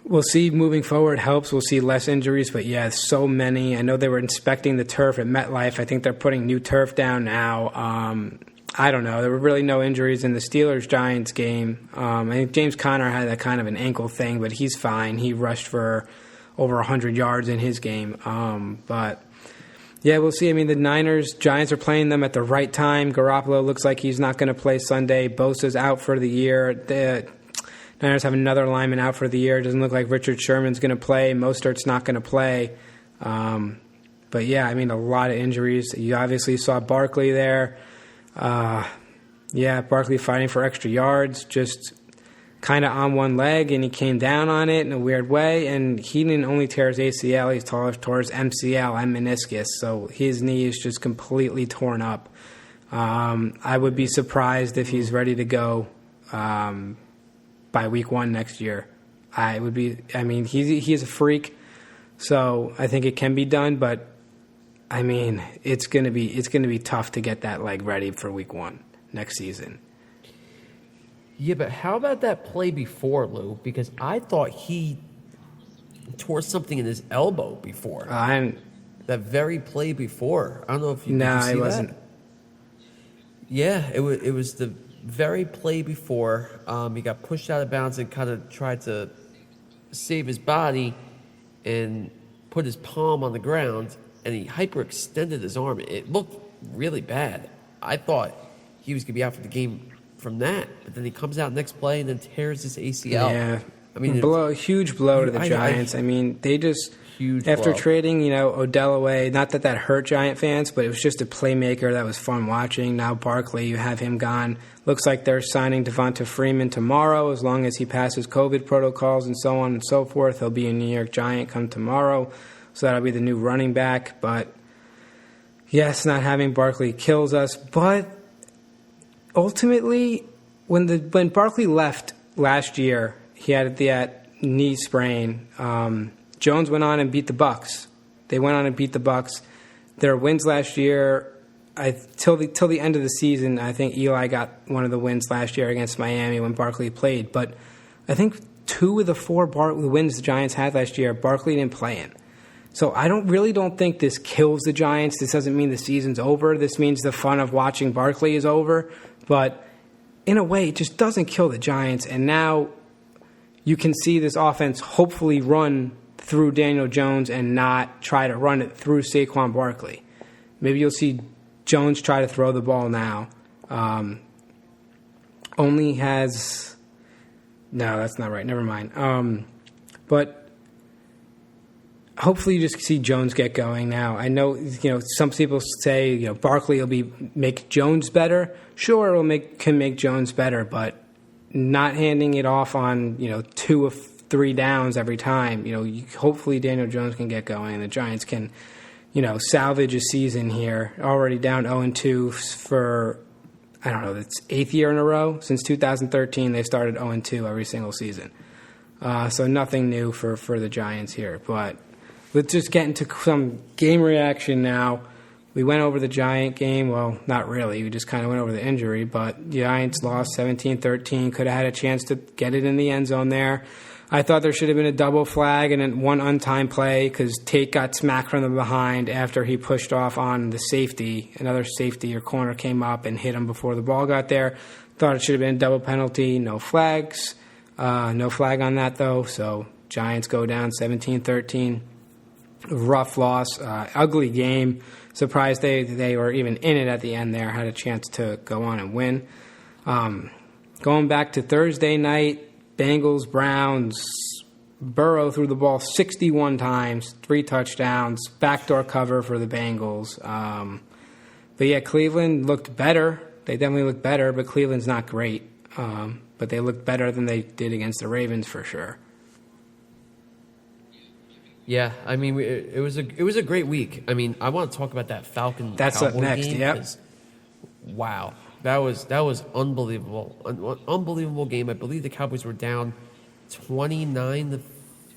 we'll see moving forward. Helps. We'll see less injuries. But, yeah, so many. I know they were inspecting the turf at MetLife. I think they're putting new turf down now. I don't know. There were really no injuries in the Steelers-Giants game. I think James Conner had that kind of an ankle thing, but he's fine. He rushed for over 100 yards in his game. But, yeah, we'll see. I mean, the Giants are playing them at the right time. Garoppolo looks like he's not going to play Sunday. Bosa's out for the year. The Niners have another lineman out for the year. It doesn't look like Richard Sherman's going to play. Mostert's not going to play. But, yeah, I mean, a lot of injuries. You obviously saw Barkley there. Barkley fighting for extra yards, just kind of on one leg, and he came down on it in a weird way. And he didn't only tear his ACL, he tore his MCL and meniscus. So his knee is just completely torn up. I would be surprised if he's ready to go by week 1 next year. He's a freak, so I think it can be done, but I mean, it's gonna be tough to get that leg ready for week 1 next season. Yeah, but how about that play before, Lou? Because I thought he tore something in his elbow before. That very play before. I don't know if you did you see it wasn't. That? Yeah, it was the very play before. He got pushed out of bounds and kind of tried to save his body and put his palm on the ground, and he hyperextended his arm. It looked really bad. I thought he was going to be out for the game from that, but then he comes out next play and then tears his ACL. Yeah, I mean, huge blow to the Giants. They just after trading, Odell away. Not that hurt Giant fans, but it was just a playmaker that was fun watching. Now Barkley, you have him gone. Looks like they're signing Devonta Freeman tomorrow, as long as he passes COVID protocols and so on and so forth. He'll be a New York Giant come tomorrow, so that'll be the new running back. But yes, not having Barkley kills us, but ultimately, when Barkley left last year, he had that knee sprain. Jones went on and beat the Bucs. They went on and beat the Bucs. Their wins last year, till the end of the season, I think Eli got one of the wins last year against Miami when Barkley played. But I think 2 of the 4 wins the Giants had last year, Barkley didn't play in. So I don't think this kills the Giants. This doesn't mean the season's over. This means the fun of watching Barkley is over. But in a way, it just doesn't kill the Giants. And now you can see this offense hopefully run through Daniel Jones and not try to run it through Saquon Barkley. Maybe you'll see Jones try to throw the ball now. Only has... No, that's not right. Never mind. But hopefully you just see Jones get going now. I know, some people say, Barkley will make Jones better. Sure, can make Jones better, but not handing it off on, 2 of 3 downs every time. Hopefully Daniel Jones can get going and the Giants can, salvage a season here. Already down 0-2 for, I don't know, it's 8th year in a row. Since 2013, they started 0-2 every single season. So nothing new for the Giants here, but let's just get into some game reaction now. We went over the Giant game. Well, not really. We just kind of went over the injury, but the Giants lost 17-13. Could have had a chance to get it in the end zone there. I thought there should have been a double flag and then one untimed play because Tate got smacked from the behind after he pushed off on the safety. Another safety or corner came up and hit him before the ball got there. Thought it should have been a double penalty. No flags. No flag on that, though. So Giants go down 17-13. Rough loss. Ugly game. Surprised they were even in it at the end there. Had a chance to go on and win. Going back to Thursday night, Bengals, Browns, Burrow threw the ball 61 times, 3 touchdowns, backdoor cover for the Bengals. But yeah, Cleveland looked better. They definitely looked better, but Cleveland's not great. But they looked better than they did against the Ravens for sure. Yeah, I mean, it was a great week. I mean, I want to talk about that Falcon. That's Cowboy up next. Game, Yep. Wow, that was unbelievable. Unbelievable game. I believe the Cowboys were down 29-3.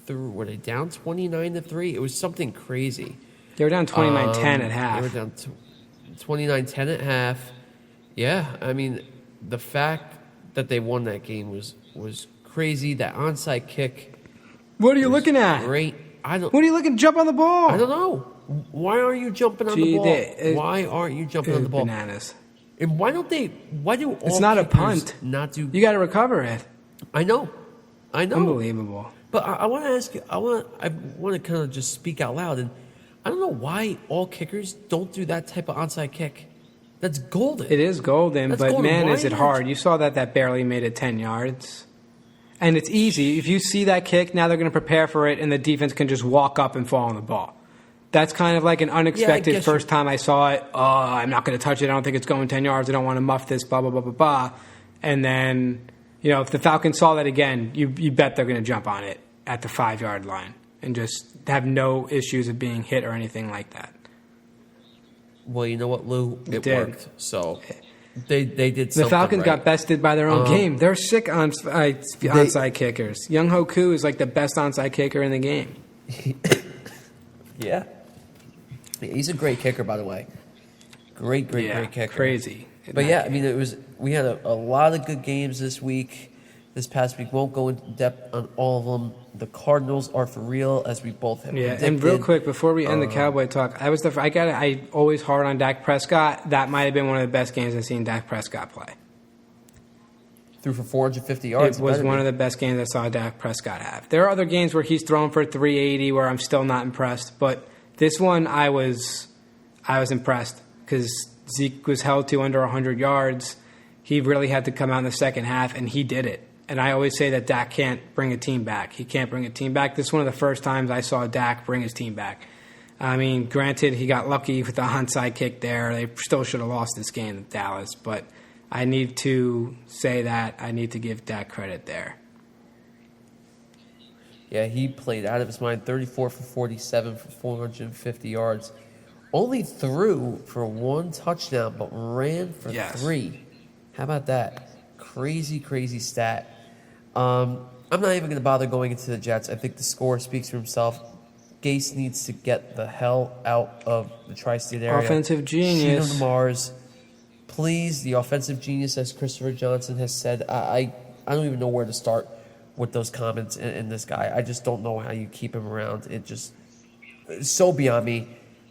Were they down 29-3? It was something crazy. They were down 29-10 at half. They were down 29-10 at half. Yeah, I mean, the fact that they won that game was crazy. That onside kick. What are you looking at? Great. What are you looking? Jump on the ball. I don't know. Why aren't you jumping on the ball? Why aren't you jumping on the ball? Bananas. And why do all It's not a kickers punt. Not do. You got to recover it. I know. Unbelievable. But I want to ask you. I want to kind of just speak out loud, and I don't know why all kickers don't do that type of onside kick. That's golden. It is golden, That's but golden. man, Why is it not? hard. You saw that barely made it 10 yards. And it's easy. If you see that kick, now they're going to prepare for it, and the defense can just walk up and fall on the ball. That's kind of like an unexpected first time I saw it. Oh, I'm not going to touch it. I don't think it's going 10 yards. I don't want to muff this, blah, blah, blah, blah, blah. And then, if the Falcons saw that again, you bet they're going to jump on it at the 5-yard line and just have no issues of being hit or anything like that. Well, you know what, Lou? It did. worked. So they did something The Falcons right. got bested by their own game. They're sick on onside kickers. Young Hoku is like the best onside kicker in the game. Yeah. He's a great kicker, by the way. Great kicker. Crazy. But yeah, I mean, we had a lot of good games this week. This past week, won't go into depth on all of them. The Cardinals are for real, as we both have predicted. And real quick before we end the Cowboy talk, I always hard on Dak Prescott. That might have been one of the best games I've seen Dak Prescott play. Threw for 450 yards. It was one of the best games I saw Dak Prescott have. There are other games where he's thrown for 380 where I'm still not impressed, but this one I was impressed because Zeke was held to under 100 yards. He really had to come out in the second half, and he did it. And I always say that Dak can't bring a team back. He can't bring a team back. This is one of the first times I saw Dak bring his team back. I mean, granted, he got lucky with the onside kick there. They still should have lost this game to Dallas, but I need to say that I need to give Dak credit there. Yeah, he played out of his mind. 34 for 47 for 450 yards. Only threw for 1 touchdown, but ran for 3. How about that? Crazy stat. I'm not even going to bother going into the Jets. I think the score speaks for himself. Gase needs to get the hell out of the tri-state area. Offensive genius. Shoot him to Mars. Please, the offensive genius, as Christopher Johnson has said. I don't even know where to start with those comments in this guy. I just don't know how you keep him around. It's so beyond me.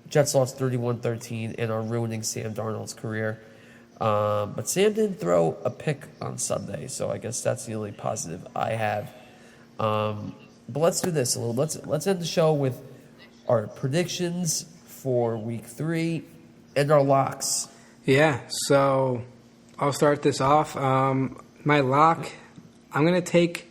Jets lost 31-13 and are ruining Sam Darnold's career. But Sam didn't throw a pick on Sunday, so I guess that's the only positive I have. But let's do this a little. Let's end the show with our predictions for Week 3 and our locks. Yeah, so I'll start this off. My lock, I'm going to take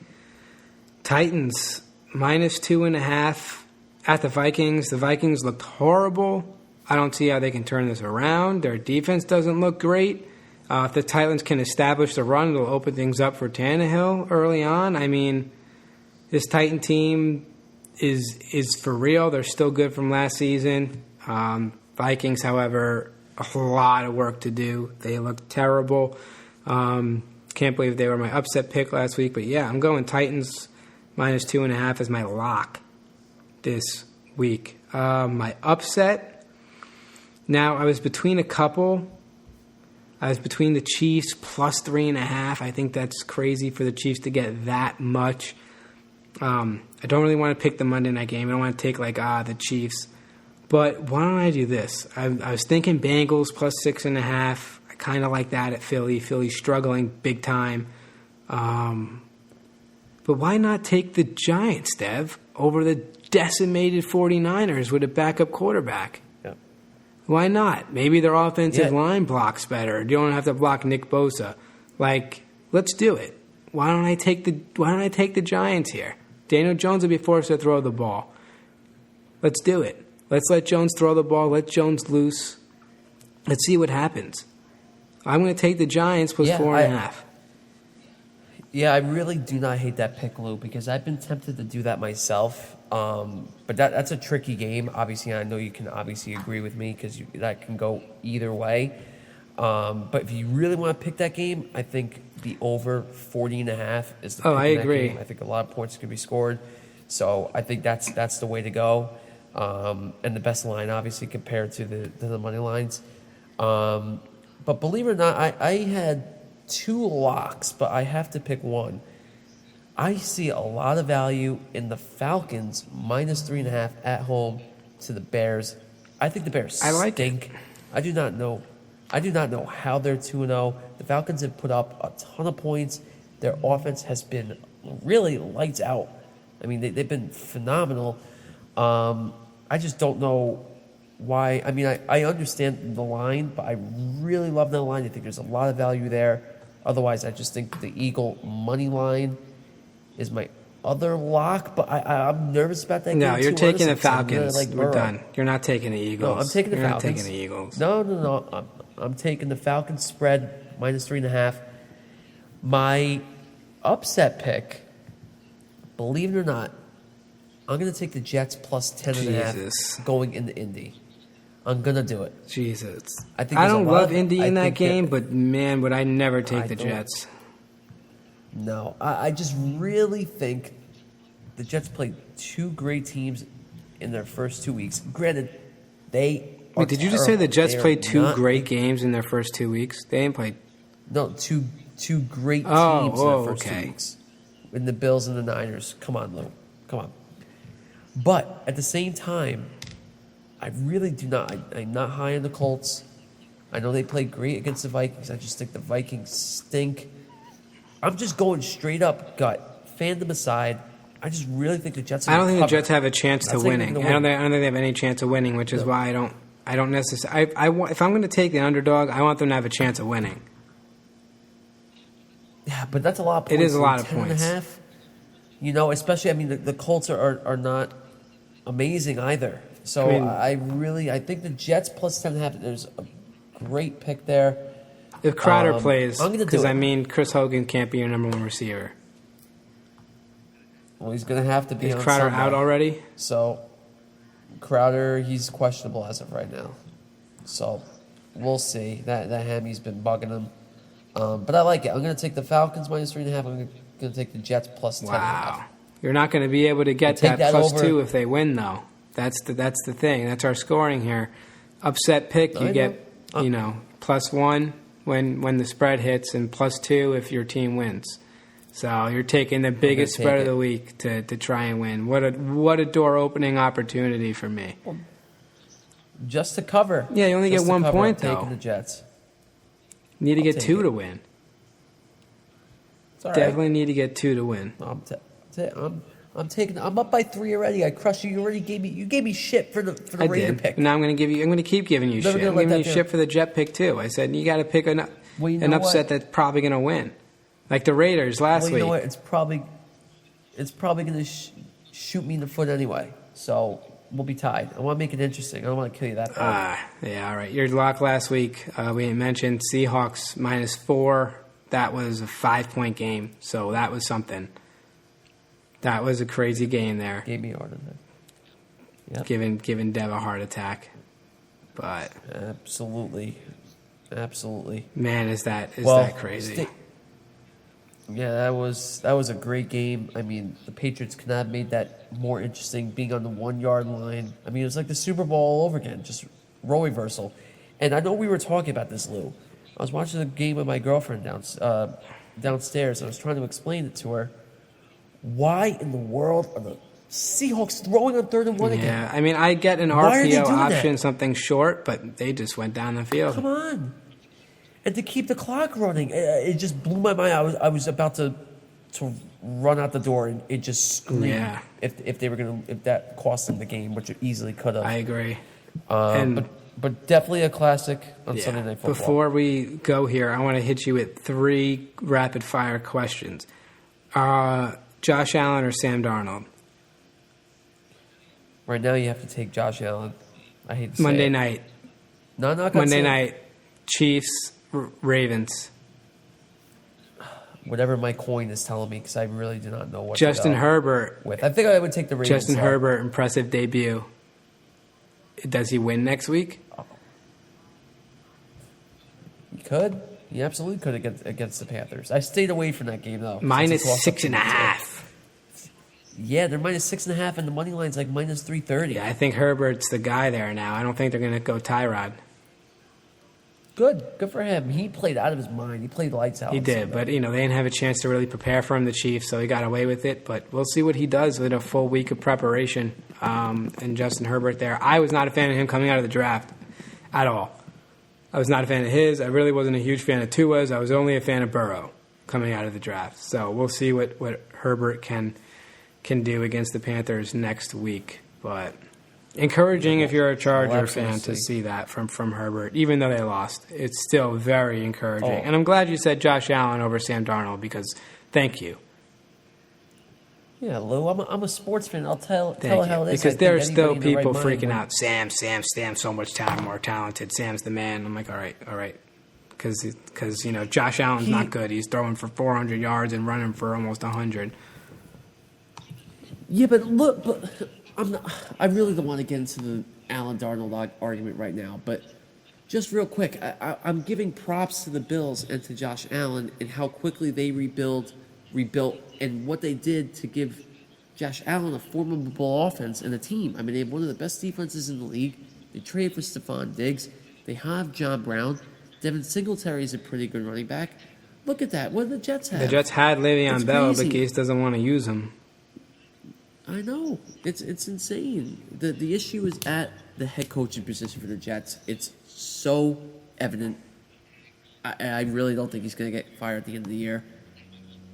Titans -2.5 at the Vikings. The Vikings looked horrible. I don't see how they can turn this around. Their defense doesn't look great. If the Titans can establish the run, it'll open things up for Tannehill early on. I mean, this Titan team is for real. They're still good from last season. Vikings, however, a lot of work to do. They look terrible. Can't believe they were my upset pick last week. But, yeah, I'm going Titans minus 2.5 as my lock this week. My upset, now I was between a couple. I was between the Chiefs plus 3.5. I think that's crazy for the Chiefs to get that much. I don't really want to pick the Monday night game. I don't want to take the Chiefs. But why don't I do this? I was thinking Bengals plus 6.5. I kind of like that at Philly. Philly's struggling big time. But why not take the Giants, Dev, over the decimated 49ers with a backup quarterback? Yeah. Why not? Maybe their offensive line blocks better. You don't have to block Nick Bosa. Let's do it. Why don't I take the Giants here? Daniel Jones will be forced to throw the ball. Let's do it. Let's let Jones throw the ball. Let Jones loose. Let's see what happens. I'm going to take the Giants plus 4.5. Yeah, I really do not hate that pick, Lou, because I've been tempted to do that myself. But that's a tricky game. Obviously, I know you can obviously agree with me because that can go either way. But if you really want to pick that game, I think the over 40.5 is the pick. I agree. Game. I think a lot of points could be scored. So I think that's the way to go. And the best line, obviously, compared to the money lines. But believe it or not, I had 2 locks, but I have to pick one. I see a lot of value in the Falcons minus 3.5 at home to the Bears. I think the Bears stink. I do not know how they're 2-0. The Falcons have put up a ton of points. Their offense has been really lights out. I mean, they've been phenomenal. I just don't know why. I mean, I understand the line, but I really love the line. I think there's a lot of value there. Otherwise, I just think the Eagle money line is my other lock, but I'm nervous about that game. No, you're taking the Falcons. Really We're done. You're not taking the Eagles. No, I'm taking the Falcons. You're not taking the Eagles. No. I'm taking the Falcons spread minus 3.5. My upset pick, believe it or not, I'm going to take the Jets plus 10.5 going into Indy. I'm going to do it. Jesus. I don't love Indy in that game, but man, would I never take the Jets. No, I just really think the Jets played 2 great teams in their first 2 weeks. Granted, they are did you just say the Jets played 2 great games in their first 2 weeks? They ain't played. No, two great teams in their first 2 weeks. In the Bills and the Niners. Come on, Lou. Come on. But at the same time, I really do not. I'm not high on the Colts. I know they played great against the Vikings. I just think the Vikings stink. I'm just going straight up gut. Fandom aside, I just really think the Jets. I don't think the Jets have a chance to winning. I don't think they have any chance of winning, which is why I don't necessarily. If I'm going to take the underdog, I want them to have a chance of winning. Yeah, but that's a lot of points. It is a lot of points. 10.5. Especially, I mean, the Colts are not amazing either. So I think the Jets plus 10.5. There's a great pick there. If Crowder plays, because Chris Hogan can't be your number 1 receiver. Well, he's going to have to be. Is Crowder out already? So Crowder, he's questionable as of right now. So we'll see. That hammy's been bugging him. But I like it. I'm going to take the Falcons minus 3.5. I'm going to take the Jets plus 10.5. Wow. You're not going to be able to get that plus over 2 if they win, though. That's the thing. That's our scoring here. Upset pick, you get plus 1 when the spread hits, and plus 2 if your team wins. So you're taking the biggest spread of the week to try and win. What a door opening opportunity for me. Just to cover. Yeah, you only get 1 point though. Taking the Jets. Need to get 2 to win. Definitely need to get 2 to win. I'm up by 3 already. I crushed you. You gave me shit for the Raider pick. Now I'm going to keep giving you shit. I'm giving you shit for the Jet pick too. I said you got to pick an upset that's probably going to win, like the Raiders last week. You know what? It's probably going to shoot me in the foot anyway. So we'll be tied. I want to make it interesting. I don't want to kill you that bad. Yeah, all right. Your lock last week, we mentioned Seahawks -4. That was a 5-point game, so that was something. That was a crazy game there. Gave me a heart attack. Yep. Giving Dev a heart attack. But absolutely. Man, is that crazy? Yeah, that was a great game. I mean, the Patriots could not have made that more interesting, being on the 1-yard line. I mean, it was like the Super Bowl all over again, just role reversal. And I know we were talking about this, Lou. I was watching the game with my girlfriend downstairs, and I was trying to explain it to her. Why in the world are the Seahawks throwing on 3rd and 1 again? Yeah, I mean, I get an RPO option, something short, but they just went down the field. Come on. And to keep the clock running, it just blew my mind. I was about to run out the door, and it just screamed. Yeah. If that cost them the game, which it easily could have. I agree. But definitely a classic on Sunday Night Football. Before we go here, I want to hit you with 3 rapid fire questions. Josh Allen or Sam Darnold? Right now, you have to take Josh Allen. I hate to say Monday it. night. No, not Monday night. Chiefs, Ravens. Whatever my coin is telling me, because I really do not know what Justin to go Herbert. with. I think I would take the Ravens. Justin Herbert, impressive debut. Does he win next week? He could. He absolutely could against the Panthers. I stayed away from that game, though. -6.5. Yeah, they're -6.5, and the money line's like -330. Yeah, I think Herbert's the guy there now. I don't think they're going to go Tyrod. Good for him. He played out of his mind. He played lights out. He did, but they didn't have a chance to really prepare for him, the Chiefs, so he got away with it. But we'll see what he does with a full week of preparation. And Justin Herbert there. I was not a fan of him coming out of the draft at all. I was not a fan of his. I really wasn't a huge fan of Tua's. I was only a fan of Burrow coming out of the draft. So we'll see what Herbert can do against the Panthers next week. But encouraging if you're a Charger fan to see that from Herbert, even though they lost. It's still very encouraging. And I'm glad you said Josh Allen over Sam Darnold, because thank you. Yeah, Lou, I'm a sports fan. I'll tell how it is. Because there are still people freaking out. Sam's so much more talented. Sam's the man. I'm like, all right. Because Josh Allen's not good. He's throwing for 400 yards and running for almost 100. Yeah, but look, I really don't want to get into the Allen Darnold argument right now. But just real quick, I'm giving props to the Bills and to Josh Allen and how quickly they rebuilt, and what they did to give Josh Allen a formidable offense and a team. I mean, they have one of the best defenses in the league. They traded for Stephon Diggs. They have John Brown. Devin Singletary is a pretty good running back. Look at that. What do the Jets have? The Jets had Le'Veon Bell, but Case doesn't want to use him. I know. It's insane. The issue is at the head coaching position for the Jets. It's so evident. I really don't think he's going to get fired at the end of the year.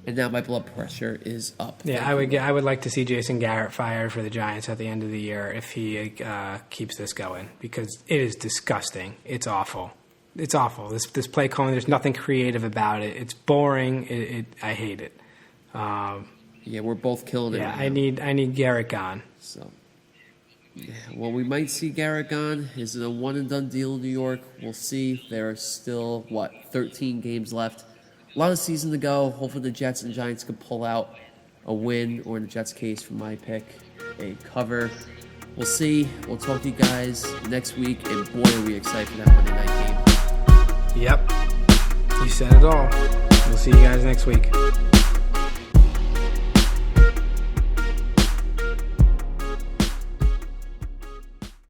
And now my blood pressure is up. Yeah, I would like to see Jason Garrett fired for the Giants at the end of the year if he keeps this going, because it is disgusting. It's awful. It's awful. This play calling, there's nothing creative about it. It's boring. I hate it. Yeah, we're both killing it. Yeah, right I need Garrett gone. So, yeah, well, we might see Garrett gone. Is it a one and done deal in New York? We'll see. There are still 13 games left. A lot of season to go. Hopefully the Jets and Giants can pull out a win, or in the Jets' case, for my pick, a cover. We'll see. We'll talk to you guys next week, and boy, are we excited for that Monday night game. Yep. You said it all. We'll see you guys next week.